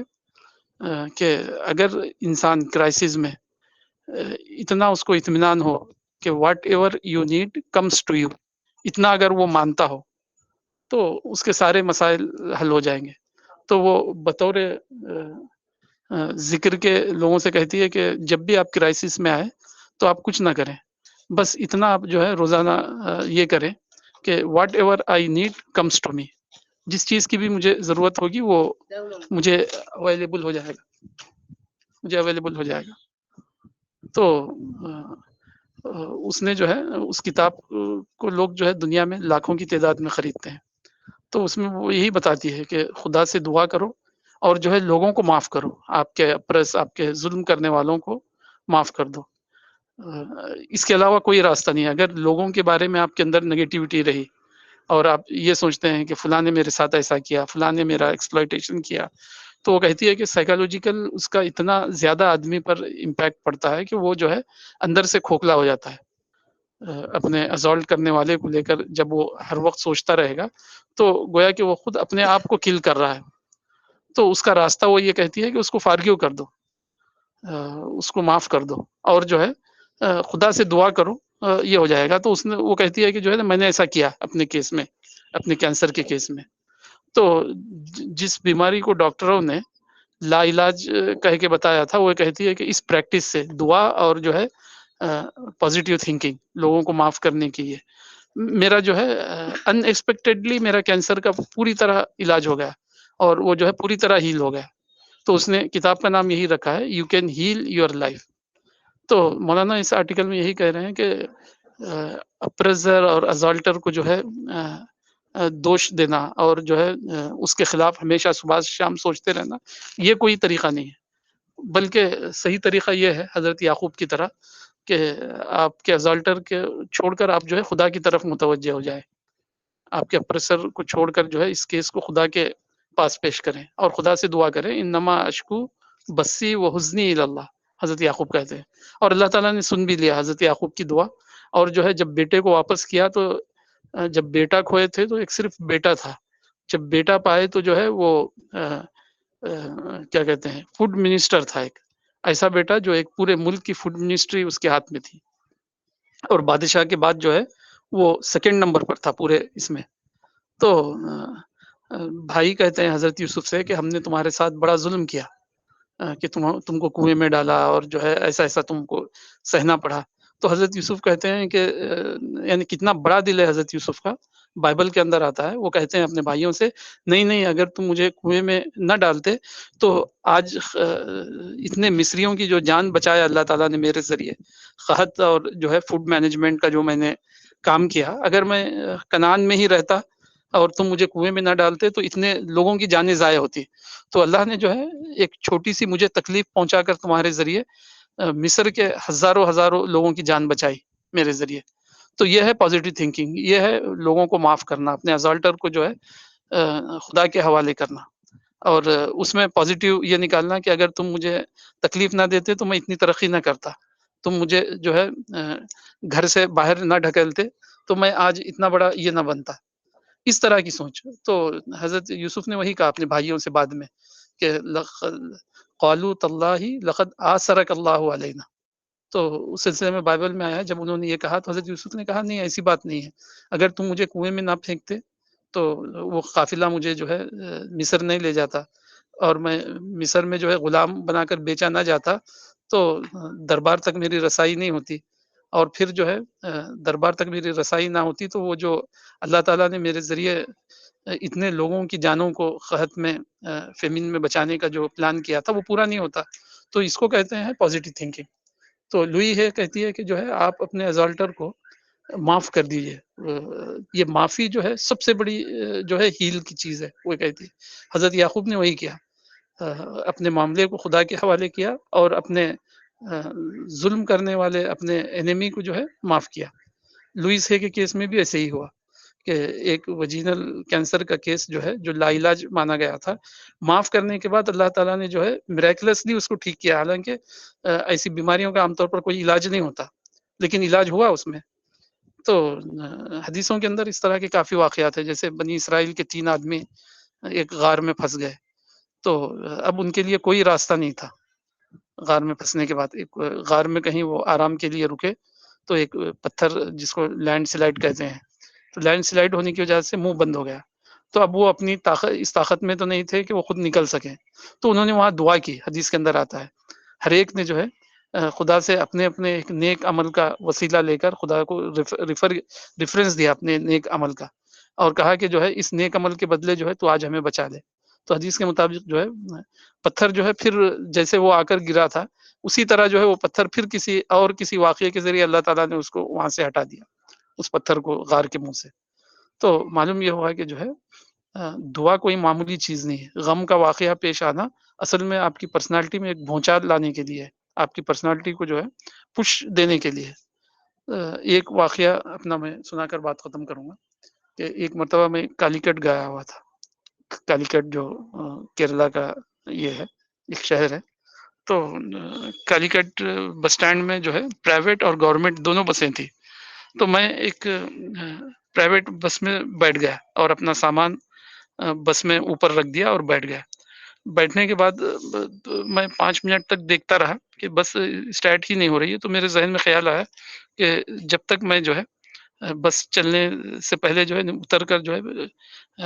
کہ اگر انسان کرائسس میں اتنا اس کو اطمینان ہو کہ whatever you need comes to you, اتنا اگر وہ مانتا ہو تو اس کے سارے مسائل حل ہو جائیں گے۔ تو وہ بطور ذکر کے لوگوں سے کہتی ہے کہ جب بھی آپ کرائسس میں آئے تو آپ کچھ نہ کریں، بس اتنا آپ جو ہے روزانہ یہ کریں کہ whatever I need comes to me, جس چیز کی بھی مجھے ضرورت ہوگی وہ مجھے اویلیبل ہو جائے گا۔ تو اس نے جو ہے اس کتاب کو لوگ جو ہے دنیا میں لاکھوں کی تعداد میں خریدتے ہیں۔ تو اس میں وہ یہی بتاتی ہے کہ خدا سے دعا کرو اور جو ہے لوگوں کو معاف کرو، آپ کے اپریس، آپ کے ظلم کرنے والوں کو معاف کر دو۔ اس کے علاوہ کوئی راستہ نہیں ہے۔ اگر لوگوں کے بارے میں آپ کے اندر نگیٹیوٹی رہی اور آپ یہ سوچتے ہیں کہ فلاں نے میرے ساتھ ایسا کیا، فلاں نے میرا ایکسپلائٹیشن کیا، تو وہ کہتی ہے کہ سائیکالوجیکل اس کا اتنا زیادہ آدمی پر امپیکٹ پڑتا ہے کہ وہ جو ہے اندر سے کھوکھلا ہو جاتا ہے۔ اپنے ازالٹ کرنے والے کو لے کر جب وہ ہر وقت سوچتا رہے گا تو گویا کہ وہ خود اپنے آپ کو کل کر رہا ہے۔ تو اس کا راستہ وہ یہ کہتی ہے کہ اس کو فارگیو کر دو، اس کو معاف کر دو اور جو ہے خدا سے دعا کرو، یہ ہو جائے گا۔ تو اس نے وہ کہتی ہے کہ جو ہے نا میں نے ایسا کیا اپنے کیس میں، اپنے کینسر کے کیس میں۔ تو جس بیماری کو ڈاکٹروں نے لا علاج کہہ کے بتایا تھا، وہ کہتی ہے کہ اس پریکٹس سے دعا اور جو ہے پازیٹیو تھنکنگ، لوگوں کو معاف کرنے کی، یہ میرا جو ہے ان ایکسپیکٹڈلی میرا کینسر کا پوری طرح علاج ہو گیا اور وہ جو ہے پوری طرح ہیل ہو گیا۔ تو اس نے کتاب کا نام یہی رکھا ہے، you can heal your life. تو مولانا اس آرٹیکل میں یہی کہہ رہے ہیں کہ اپریزر اور ازالٹر کو جو ہے دوش دینا اور جو ہے اس کے خلاف ہمیشہ صبح شام سوچتے رہنا، یہ کوئی طریقہ نہیں ہے، بلکہ صحیح طریقہ یہ ہے حضرت یعقوب کی طرح کہ آپ کے ازالٹر کے چھوڑ کر آپ جو ہے خدا کی طرف متوجہ ہو جائیں، آپ کے اپریسر کو چھوڑ کر جو ہے اس کیس کو خدا کے پاس پیش کریں اور خدا سے دعا کریں، انما اشکو بسی و حزنی اللہ، حضرت یعقوب کہتے ہیں۔ اور اللہ تعالیٰ نے سن بھی لیا حضرت یعقوب کی دعا، اور جو ہے جب بیٹے کو واپس کیا تو جب بیٹا کھوئے تھے تو ایک صرف بیٹا تھا، جب بیٹا پائے تو جو ہے وہ کیا کہتے ہیں فوڈ منسٹر تھا، ایک ایسا بیٹا جو ایک پورے ملک کی فوڈ منسٹری اس کے ہاتھ میں تھی، اور بادشاہ کے بعد جو ہے وہ سیکنڈ نمبر پر تھا پورے اس میں۔ تو بھائی کہتے ہیں حضرت یوسف سے کہ ہم نے تمہارے ساتھ بڑا ظلم کیا کہ تم کو کنویں میں ڈالا اور جو ہے ایسا ایسا تم کو سہنا پڑا۔ تو حضرت یوسف کہتے ہیں کہ یعنی کتنا بڑا دل ہے حضرت یوسف کا، بائبل کے اندر آتا ہے، وہ کہتے ہیں اپنے بھائیوں سے نہیں نہیں، اگر تم مجھے کنویں میں نہ ڈالتے تو آج اتنے مصریوں کی جو جان بچایا اللہ تعالیٰ نے میرے ذریعے، قحط اور جو ہے فوڈ مینجمنٹ کا جو میں نے کام کیا، اگر میں کنعان میں ہی رہتا اور تم مجھے کنویں میں نہ ڈالتے تو اتنے لوگوں کی جانیں ضائع ہوتی۔ تو اللہ نے جو ہے ایک چھوٹی سی مجھے تکلیف پہنچا کر تمہارے ذریعے مصر کے ہزاروں ہزاروں لوگوں کی جان بچائی میرے ذریعے۔ تو یہ ہے پازیٹیو تھنکنگ، یہ ہے لوگوں کو معاف کرنا، اپنے ازالٹر کو جو ہے خدا کے حوالے کرنا، اور اس میں پازیٹیو یہ نکالنا کہ اگر تم مجھے تکلیف نہ دیتے تو میں اتنی ترقی نہ کرتا، تم مجھے جو ہے گھر سے باہر نہ ڈھکیلتے تو میں آج اتنا بڑا یہ نہ بنتا، اس طرح کی سوچ۔ تو حضرت یوسف نے وہی کہا اپنے بھائیوں سے بعد میں کہ قالوا تاللہ لقد آثرک اللہ علینا۔ تو اس سلسلے میں بائبل میں آیا ہے، جب انہوں نے یہ کہا تو حضرت یوسف نے کہا نہیں ایسی بات نہیں ہے، اگر تم مجھے کنویں میں نہ پھینکتے تو وہ قافلہ مجھے جو ہے مصر نہیں لے جاتا، اور میں مصر میں جو ہے غلام بنا کر بیچا نہ جاتا تو دربار تک میری رسائی نہیں ہوتی، اور پھر جو ہے دربار تک میری رسائی نہ ہوتی تو وہ جو اللہ تعالیٰ نے میرے ذریعے اتنے لوگوں کی جانوں کو قحط میں فیمن میں بچانے کا جو پلان کیا تھا وہ پورا نہیں ہوتا۔ تو اس کو کہتے ہیں پازیٹیو تھنکنگ۔ تو لوئی ہے کہتی ہے کہ جو ہے آپ اپنے ازالٹر کو معاف کر دیجئے، یہ معافی جو ہے سب سے بڑی جو ہے ہیل کی چیز ہے، وہ کہتی ہے۔ حضرت یعقوب نے وہی کیا، اپنے معاملے کو خدا کے حوالے کیا اور اپنے ظلم کرنے والے اپنے انیمی کو جو ہے معاف کیا۔ لوئس ہے کے کیس میں بھی ایسے ہی ہوا کہ ایک وجینل کینسر کا کیس جو ہے جو لا علاج مانا گیا تھا، معاف کرنے کے بعد اللہ تعالیٰ نے جو ہے میریکلسلی اس کو ٹھیک کیا، حالانکہ ایسی بیماریوں کا عام طور پر کوئی علاج نہیں ہوتا، لیکن علاج ہوا اس میں۔ تو حدیثوں کے اندر اس طرح کے کافی واقعات ہیں، جیسے بنی اسرائیل کے 3 آدمی ایک غار میں پھنس گئے، تو اب ان کے لیے کوئی راستہ نہیں تھا، غار میں پھنسنے کے بعد ایک غار میں کہیں وہ آرام کے لیے رکے تو ایک پتھر جس کو لینڈ سلائڈ کہتے ہیں، تو لینڈ سلائڈ ہونے کی وجہ سے منہ بند ہو گیا، تو اب وہ اپنی اس طاقت میں تو نہیں تھے کہ وہ خود نکل سکیں، تو انہوں نے وہاں دعا کی، حدیث کے اندر آتا ہے ہر ایک نے جو ہے خدا سے اپنے اپنے ایک نیک عمل کا وسیلہ لے کر خدا کو ریفرنس دیا اپنے نیک عمل کا، اور کہا کہ جو ہے اس نیک عمل کے بدلے جو ہے تو آج ہمیں بچا لے۔ تو حدیث کے مطابق جو ہے پتھر جو ہے پھر جیسے وہ آ کر گرا تھا اسی طرح جو ہے وہ پتھر پھر کسی واقعے کے ذریعے اللہ تعالیٰ نے اس کو وہاں سے ہٹا دیا، اس پتھر کو غار کے منہ سے۔ تو معلوم یہ ہوا کہ جو ہے دعا کوئی معمولی چیز نہیں ہے، غم کا واقعہ پیش آنا اصل میں آپ کی پرسنالٹی میں ایک بھونچال لانے کے لیے ہے، آپ کی پرسنالٹی کو جو ہے پش دینے کے لیے۔ ایک واقعہ اپنا میں سنا کر بات ختم کروں گا کہ ایک مرتبہ میں کالیکٹ گیا ہوا تھا، کالیکٹ جو کیرلا کا یہ ہے ایک شہر ہے، تو کالیکٹ بس سٹینڈ میں جو ہے پرائیویٹ اور گورنمنٹ دونوں بسیں تھیں، تو میں ایک پرائیویٹ بس میں بیٹھ گیا اور اپنا سامان بس میں اوپر رکھ دیا اور بیٹھ گیا۔ بیٹھنے کے بعد میں 5 منٹ تک دیکھتا رہا کہ بس اسٹارٹ ہی نہیں ہو رہی ہے، تو میرے ذہن میں خیال آیا کہ جب تک میں جو ہے بس چلنے سے پہلے جو ہے اتر کر جو ہے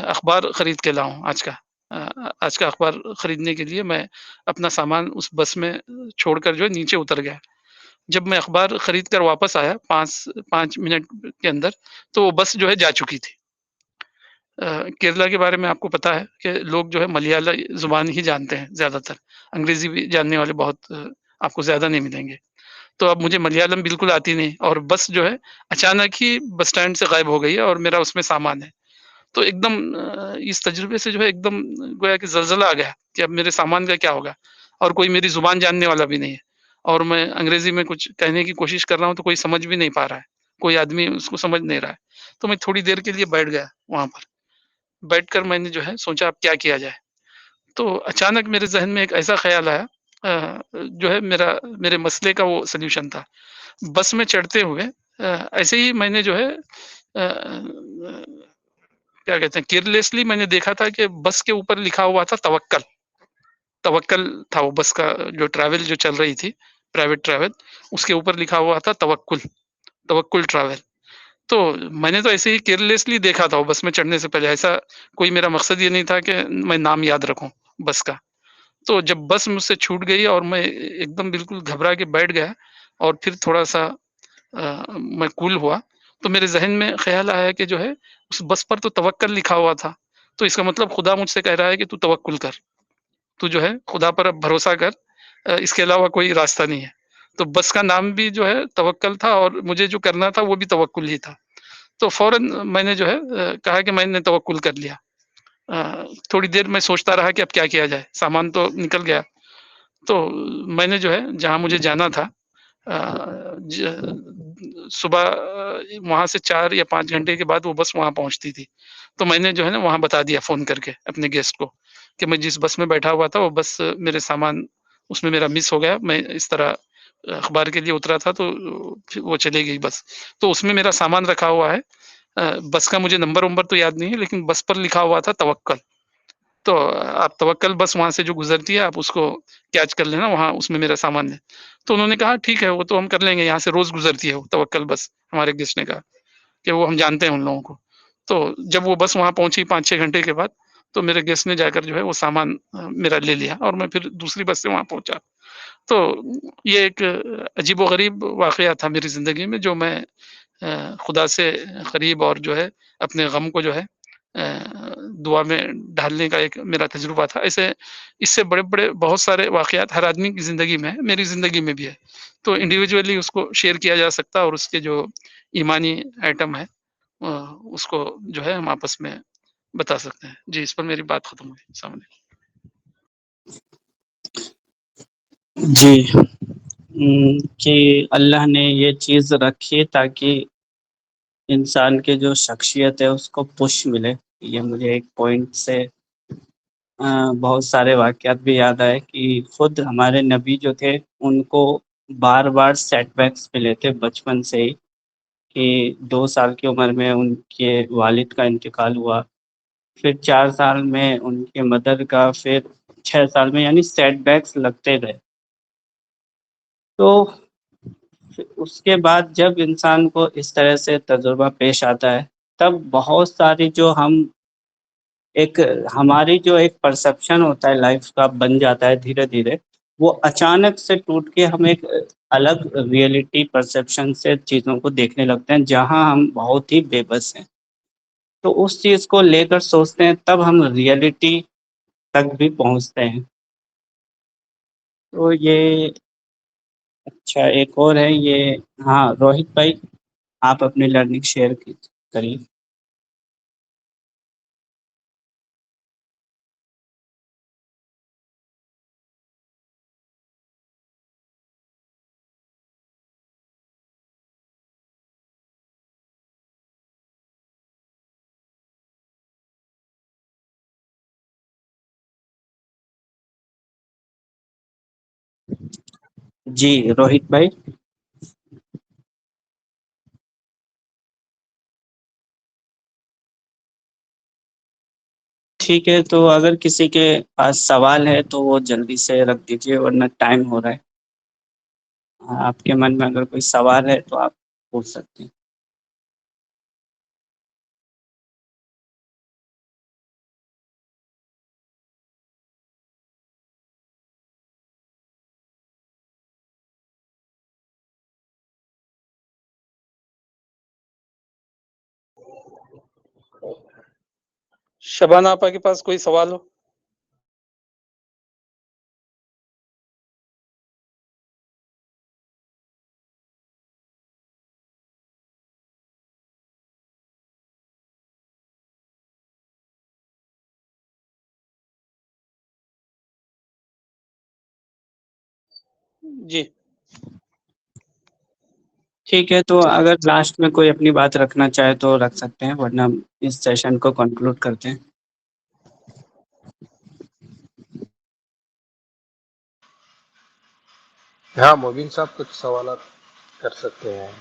اخبار خرید کے لاؤں آج کا اخبار خریدنے کے لیے میں اپنا سامان اس بس میں چھوڑ کر جو ہے نیچے اتر گیا۔ جب میں اخبار خرید کر واپس آیا 5 منٹ کے اندر، تو وہ بس جو ہے جا چکی تھی۔ کیرلا کے بارے میں آپ کو پتا ہے کہ لوگ جو ہے ملیالہ زبان ہی جانتے ہیں زیادہ تر، انگریزی بھی جاننے والے بہت آپ کو زیادہ نہیں ملیں گے۔ تو اب مجھے ملیالم بالکل آتی نہیں، اور بس جو ہے اچانک ہی بس اسٹینڈ سے غائب ہو گئی ہے، اور میرا اس میں سامان ہے۔ تو ایک دم اس تجربے سے جو ہے ایک دم گویا کہ زلزلہ آ گیا کہ اب میرے سامان کا کیا ہوگا، اور کوئی میری زبان جاننے والا بھی نہیں ہے، اور میں انگریزی میں کچھ کہنے کی کوشش کر رہا ہوں تو کوئی سمجھ بھی نہیں پا رہا ہے، کوئی آدمی اس کو سمجھ نہیں رہا ہے۔ تو میں تھوڑی دیر کے لیے بیٹھ گیا وہاں پر، بیٹھ کر میں نے جو ہے سوچا اب کیا کیا جائے۔ تو اچانک میرے ذہن میں ایک ایسا خیال آیا جو ہے میرے مسئلے کا وہ سلیوشن تھا۔ بس میں چڑھتے ہوئے ایسے ہی میں نے جو ہے کیا کہتے ہیں کیئرلیسلی میں نے دیکھا تھا کہ بس کے اوپر لکھا ہوا تھا توکل۔ توکل تھا وہ بس کا جو ٹریول جو چل رہی تھی، پرائیویٹ ٹریول، اس کے اوپر لکھا ہوا تھا توکل، توکل ٹریول۔ تو میں نے تو ایسے ہی کیئرلیسلی دیکھا تھا وہ بس میں چڑھنے سے پہلے، ایسا کوئی میرا مقصد یہ نہیں تھا کہ میں نام یاد رکھوں بس کا۔ تو جب بس مجھ سے چھوٹ گئی اور میں ایک دم بالکل گھبرا کے بیٹھ گیا، اور پھر تھوڑا سا میں کول ہوا، تو میرے ذہن میں خیال آیا کہ جو ہے اس بس پر تو توکل لکھا ہوا تھا، تو اس کا مطلب خدا مجھ سے کہہ رہا ہے کہ تو توکل کر، تو جو ہے خدا پر اب بھروسہ کر، اس کے علاوہ کوئی راستہ نہیں ہے۔ تو بس کا نام بھی جو ہے توکل تھا، اور مجھے جو کرنا تھا وہ بھی توکل ہی تھا۔ تو فوراً میں نے جو ہے کہا کہ میں نے توکل کر لیا۔ تھوڑی دیر میں سوچتا رہا کہ اب کیا کیا جائے، سامان تو نکل گیا۔ تو میں نے جو ہے جہاں مجھے جانا تھا، صبح وہاں سے 4 یا 5 گھنٹے کے بعد وہ بس وہاں پہنچتی تھی، تو میں نے جو ہے نا وہاں بتا دیا فون کر کے اپنے گیسٹ کو کہ میں جس بس میں بیٹھا ہوا تھا وہ بس میرے سامان اس میں میرا مس ہو گیا، میں اس طرح اخبار کے لیے اترا تھا، تو وہ چلے گئی بس، تو اس میں میرا سامان رکھا ہوا ہے۔ بس کا مجھے نمبر تو یاد نہیں ہے، لیکن بس پر لکھا ہوا تھا توکل۔ تو آپ توکل بس وہاں سے جو گزرتی ہے آپ اس کو کیچ کر لینا، وہاں اس میں میرا سامان ہے۔ تو انہوں نے کہا ٹھیک ہے، وہ تو ہم کر لیں گے، یہاں سے روز گزرتی ہے وہ توکل بس، ہمارے گیسٹ نے کہا کہ وہ ہم جانتے ہیں ان لوگوں کو۔ تو جب وہ بس وہاں پہنچی 5-6 گھنٹے کے بعد، تو میرے گیسٹ نے جا کر جو ہے وہ سامان میرا لے لیا، اور میں پھر دوسری بس سے وہاں پہنچا۔ تو یہ ایک عجیب و غریب واقعہ تھا میری زندگی میں، جو میں خدا سے قریب اور جو ہے اپنے غم کو جو ہے دعا میں ڈھالنے کا ایک میرا تجربہ تھا۔ ایسے اس سے بڑے بڑے بہت سارے واقعات ہر آدمی کی زندگی میں ہے، میری زندگی میں بھی ہے، تو انڈیویجولی اس کو شیئر کیا جا سکتا ہے، اور اس کے جو ایمانی ایٹم ہے اس کو جو ہے ہم آپس میں بتا سکتے ہیں۔ جی، اس پر میری بات ختم ہوئی۔ السلام علیکم۔ جی، کہ اللہ نے یہ چیز رکھی تاکہ انسان کے جو شخصیت ہے اس کو پش ملے۔ یہ مجھے ایک پوائنٹ سے بہت سارے واقعات بھی یاد آئے کہ خود ہمارے نبی جو تھے ان کو بار بار سیٹ بیکس ملے تھے بچپن سے ہی، کہ 2 سال کی عمر میں ان کے والد کا انتقال ہوا، پھر 4 سال میں ان کے مدر کا، پھر 6 سال میں، یعنی سیٹ بیکس لگتے رہے۔ تو اس کے بعد جب انسان کو اس طرح سے تجربہ پیش آتا ہے، تب بہت ساری جو ہماری جو ایک پرسپشن ہوتا ہے لائف کا بن جاتا ہے دھیرے دھیرے، وہ اچانک سے ٹوٹ کے ہم ایک الگ ریئلٹی پرسپشن سے چیزوں کو دیکھنے لگتے ہیں، جہاں ہم بہت ہی بے بس ہیں۔ تو اس چیز کو لے کر سوچتے ہیں، تب ہم ریئلٹی تک بھی پہنچتے ہیں۔ تو یہ اچھا، ایک اور ہے یہ، ہاں روہت بھائی آپ اپنی لرننگ شیئر کریے۔ جی روہت بھائی۔ ٹھیک ہے، تو اگر کسی کے پاس سوال ہے تو وہ جلدی سے رکھ دیجیے، ورنہ ٹائم ہو رہا ہے۔ آپ کے من میں اگر کوئی سوال ہے تو آپ پوچھ سکتے ہیں. شبانہ آپا کے پاس کوئی سوال ہو؟ جی ٹھیک ہے، تو اگر لاسٹ میں کوئی اپنی بات رکھنا چاہے تو رکھ سکتے ہیں، ورنہ ہم اس سیشن کو کنکلوڈ کرتے ہیں. ہاں مبین صاحب کچھ سوالات کر سکتے ہیں.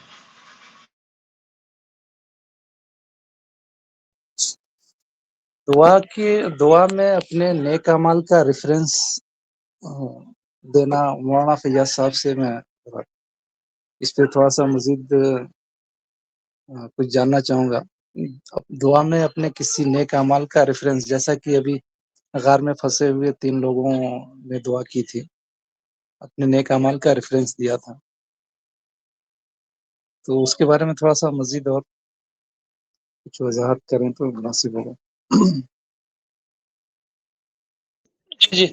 دعا میں اپنے نیک اعمال کا ریفرنس دینا مولانا فیاض صاحب سے میں اس پہ تھوڑا سا مزید کچھ جاننا چاہوں گا. دعا میں اپنے کسی نیک اعمال کا ریفرنس، جیسا کہ ابھی غار میں پھنسے ہوئے 3 لوگوں نے دعا کی تھی، اپنے نیک اعمال کا ریفرنس دیا تھا، تو اس کے بارے میں تھوڑا سا مزید اور کچھ وضاحت کریں تو مناسب ہوگا. جی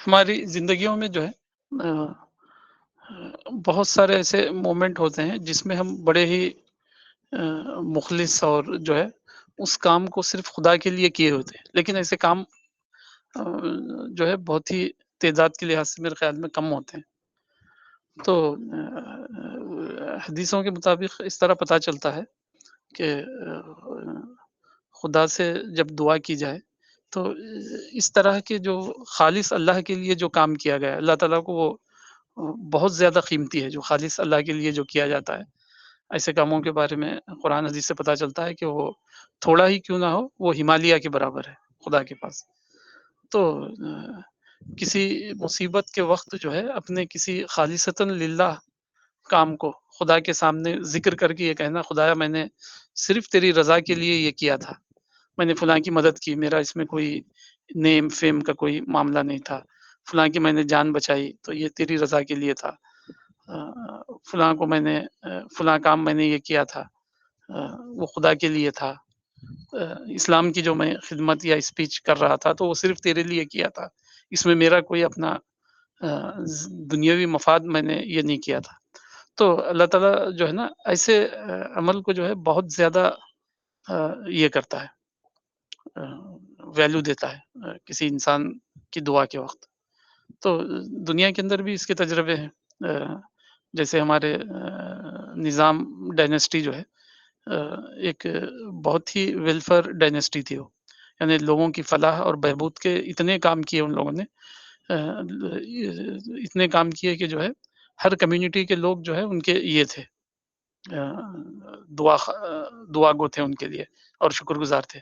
ہماری زندگیوں میں جو ہے بہت سارے ایسے مومنٹ ہوتے ہیں جس میں ہم بڑے ہی مخلص اور جو ہے اس کام کو صرف خدا کے لیے کیے ہوتے ہیں، لیکن ایسے کام جو ہے بہت ہی تعداد کے لحاظ سے میرے خیال میں کم ہوتے ہیں. تو حدیثوں کے مطابق اس طرح پتہ چلتا ہے کہ خدا سے جب دعا کی جائے تو اس طرح کے جو خالص اللہ کے لیے جو کام کیا گیا ہے، اللہ تعالیٰ کو وہ بہت زیادہ قیمتی ہے. جو خالص اللہ کے لیے جو کیا جاتا ہے، ایسے کاموں کے بارے میں قرآن حدیث سے پتہ چلتا ہے کہ وہ تھوڑا ہی کیوں نہ ہو، وہ ہمالیہ کے برابر ہے خدا کے پاس. تو کسی مصیبت کے وقت جو ہے اپنے کسی خالصتاً للہ کام کو خدا کے سامنے ذکر کر کے یہ کہنا، خدایا میں نے صرف تیری رضا کے لیے یہ کیا تھا، میں نے فلاں کی مدد کی، میرا اس میں کوئی نیم فیم کا کوئی معاملہ نہیں تھا، فلاں کی میں نے جان بچائی تو یہ تیری رضا کے لیے تھا، فلاں کو میں نے فلاں کام میں نے یہ کیا تھا وہ خدا کے لیے تھا، اسلام کی جو میں خدمت یا اسپیچ کر رہا تھا تو وہ صرف تیرے لیے کیا تھا، اس میں میرا کوئی اپنا دنیاوی مفاد میں نے یہ نہیں کیا تھا. تو اللہ تعالیٰ جو ہے نا ایسے عمل کو جو ہے بہت زیادہ یہ کرتا ہے، ویلیو دیتا ہے کسی انسان کی دعا کے وقت. تو دنیا کے اندر بھی اس کے تجربے ہیں، جیسے ہمارے نظام ڈائنیسٹی جو ہے ایک بہت ہی ویلفیئر ڈائنیسٹی تھی، وہ یعنی لوگوں کی فلاح اور بہبود کے اتنے کام کیے ان لوگوں نے، اتنے کام کیے کہ جو ہے ہر کمیونٹی کے لوگ جو ہے ان کے یہ تھے، دعا گو تھے ان کے لیے اور شکر گزار تھے.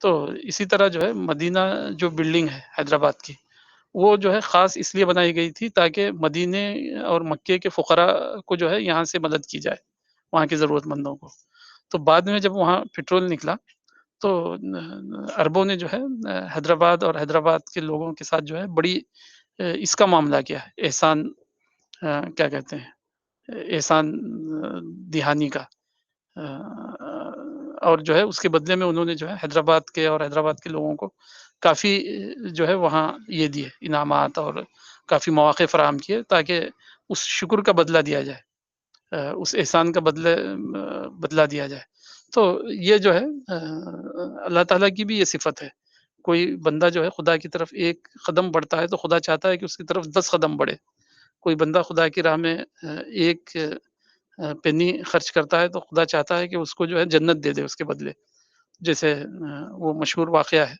تو اسی طرح جو ہے مدینہ جو بلڈنگ ہے حیدرآباد کی، وہ جو ہے خاص اس لیے بنائی گئی تھی تاکہ مدینے اور مکے کے فقراء کو جو ہے یہاں سے مدد کی جائے، وہاں کے ضرورت مندوں کو. تو بعد میں جب وہاں پیٹرول نکلا تو عربوں نے جو ہے حیدرآباد اور حیدرآباد کے لوگوں کے ساتھ جو ہے بڑی اس کا معاملہ کیا ہے، احسان کیا کہتے ہیں، احسان دہانی کا، اور جو ہے اس کے بدلے میں انہوں نے جو ہے حیدرآباد کے اور حیدرآباد کے لوگوں کو کافی جو ہے وہاں یہ دیے انعامات اور کافی مواقع فراہم کیے تاکہ اس شکر کا بدلہ دیا جائے، اس احسان کا بدلہ دیا جائے. تو یہ جو ہے اللہ تعالیٰ کی بھی یہ صفت ہے، کوئی بندہ جو ہے خدا کی طرف ایک قدم بڑھتا ہے تو خدا چاہتا ہے کہ اس کی طرف 10 قدم بڑھے. کوئی بندہ خدا کی راہ میں ایک پینی خرچ کرتا ہے تو خدا چاہتا ہے کہ اس کو جو ہے جنت دے دے اس کے بدلے. جیسے وہ مشہور واقعہ ہے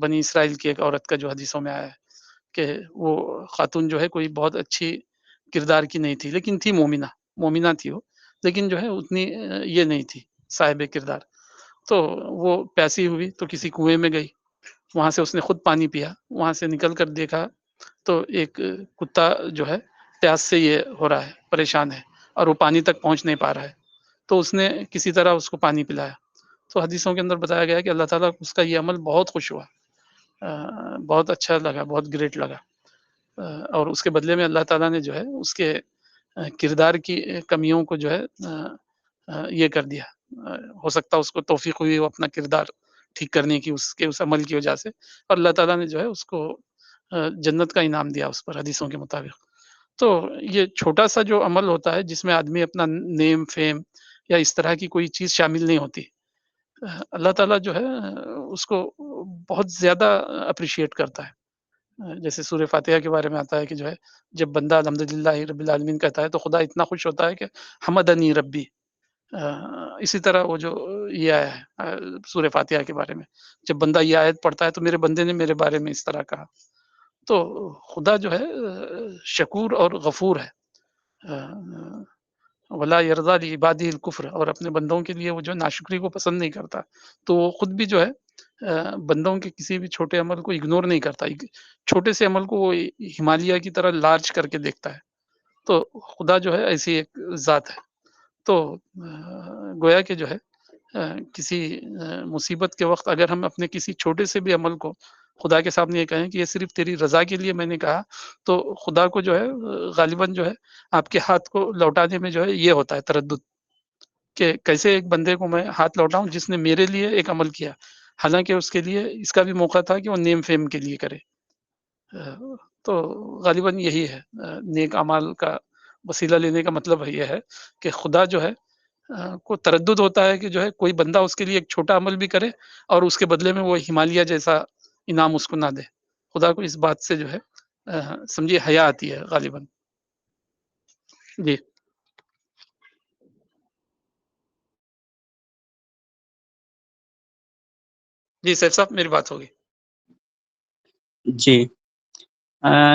بنی اسرائیل کی ایک عورت کا جو حدیثوں میں آیا ہے کہ وہ خاتون جو ہے کوئی بہت اچھی کردار کی نہیں تھی، لیکن تھی مومنہ تھی وہ، لیکن جو ہے اتنی یہ نہیں تھی صاحب کردار. تو وہ پیاسی ہوئی تو کسی کنویں میں گئی، وہاں سے اس نے خود پانی پیا، وہاں سے نکل کر دیکھا تو ایک کتا جو ہے پیاس سے یہ ہو رہا ہے، پریشان ہے اور وہ پانی تک پہنچ نہیں پا رہا ہے، تو اس نے کسی طرح اس کو پانی پلایا. تو حدیثوں کے اندر بتایا گیا کہ اللہ تعالیٰ کو اس کا یہ عمل بہت خوش ہوا، بہت اچھا لگا، بہت گریٹ لگا، اور اس کے بدلے میں اللہ تعالیٰ نے جو ہے اس کے کردار کی کمیوں کو جو ہے یہ کر دیا. ہو سکتا اس کو توفیق ہوئی وہ اپنا کردار ٹھیک کرنے کی اس عمل کی وجہ سے، اور اللہ تعالیٰ نے جو ہے اس کو جنت کا انعام دیا اس پر حدیثوں کے مطابق. تو یہ چھوٹا سا جو عمل ہوتا ہے جس میں آدمی اپنا نیم فیم یا اس طرح کی کوئی چیز شامل نہیں ہوتی، اللہ تعالیٰ جو ہے اس کو بہت زیادہ اپریشیٹ کرتا ہے. جیسے سورہ فاتحہ کے بارے میں آتا ہے کہ جو ہے جب بندہ الحمدللہ رب العالمین کہتا ہے تو خدا اتنا خوش ہوتا ہے کہ حمدنی ربی. اسی طرح وہ جو یہ آیا ہے سورہ فاتحہ کے بارے میں، جب بندہ یہ آیت پڑھتا ہے تو میرے بندے نے میرے بارے میں اس طرح کہا. تو خدا جو ہے شکور اور غفور ہے. ولا یرضا لعبادہ الکفر، اور اپنے بندوں کے لیے وہ جو ناشکری کو پسند نہیں کرتا. تو وہ خود بھی جو ہے بندوں کے کسی بھی چھوٹے عمل کو اگنور نہیں کرتا، چھوٹے سے عمل کو وہ ہمالیہ کی طرح لارج کر کے دیکھتا ہے. تو خدا جو ہے ایسی ایک ذات ہے. تو گویا کہ جو ہے کسی مصیبت کے وقت اگر ہم اپنے کسی چھوٹے سے بھی عمل کو خدا کے سامنے یہ کہیں کہ یہ صرف تیری رضا کے لیے میں نے کہا، تو خدا کو جو ہے غالباً جو ہے آپ کے ہاتھ کو لوٹانے میں جو ہے یہ ہوتا ہے تردد کہ کیسے ایک بندے کو میں ہاتھ لوٹاؤں جس نے میرے لیے ایک عمل کیا، حالانکہ اس کے لیے اس کا بھی موقع تھا کہ وہ نیم فیم کے لیے کرے. تو غالباً یہی ہے نیک اعمال کا وسیلہ لینے کا مطلب یہ ہے کہ خدا جو ہے کو تردد ہوتا ہے کہ جو ہے کوئی بندہ اس کے لیے ایک چھوٹا عمل بھی کرے اور اس کے بدلے میں وہ ہمالیہ جیسا انعام اس کو نہ دے. خدا کو اس بات سے جو ہے سمجھیے حیا آتی ہے غالباً. جی جی سیف صاحب میری بات ہوگی. جی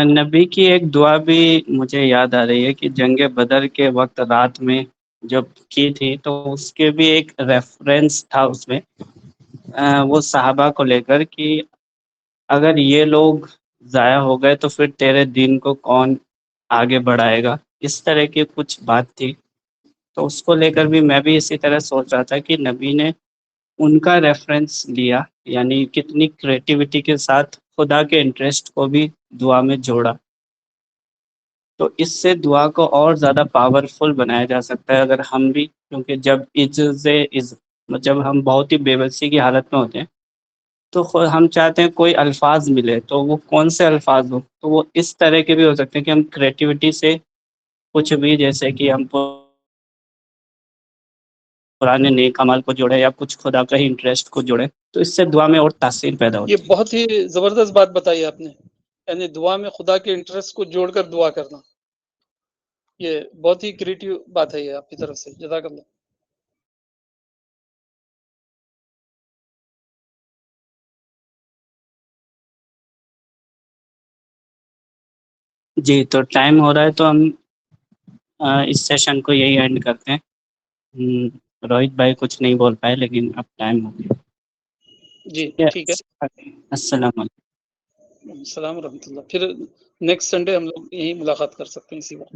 نبی کی ایک دعا بھی مجھے یاد آ رہی ہے کہ جنگ بدر کے وقت رات میں جب کی تھی تو اس کے بھی ایک ریفرنس تھا اس میں وہ صحابہ کو لے کر کہ اگر یہ لوگ ضائع ہو گئے تو پھر تیرے دین کو کون آگے بڑھائے گا، اس طرح کی کچھ بات تھی. تو اس کو لے کر بھی میں بھی اسی طرح سوچ رہا تھا کہ نبی نے ان کا ریفرنس لیا، یعنی کتنی کریٹیوٹی کے ساتھ خدا کے انٹرسٹ کو بھی دعا میں جوڑا. تو اس سے دعا کو اور زیادہ پاورفل بنایا جا سکتا ہے اگر ہم بھی، کیونکہ جب ہم بہت ہی بے بسی کی حالت میں ہوتے ہیں تو ہم چاہتے ہیں کوئی الفاظ ملے، تو وہ کون سے الفاظ ہو، تو وہ اس طرح کے بھی ہو سکتے ہیں کہ ہم کریٹیوٹی سے کچھ بھی، جیسے کہ ہم پرانے نیک عمل کو جوڑے یا کچھ خدا کا ہی انٹرسٹ کو جوڑے، تو اس سے دعا میں اور تاثیر پیدا یہ ہوتی ہے. بہت ہی زبردست بات بتائی آپ نے، یعنی دعا میں خدا کے انٹرسٹ کو جوڑ کر دعا کرنا، یہ بہت ہی کریٹیو بات ہے یہ آپ کی طرف سے. جزاک اللہ. جی تو ٹائم ہو رہا ہے تو ہم اس سیشن کو یہی اینڈ کرتے ہیں. روہت بھائی کچھ نہیں بول پائے لیکن اب ٹائم ہو گیا. جی ٹھیک ہے. السلام علیکم. السلام ورحمۃ اللہ. پھر نیکسٹ سنڈے ہم لوگ یہی ملاقات کر سکتے ہیں اسی وقت.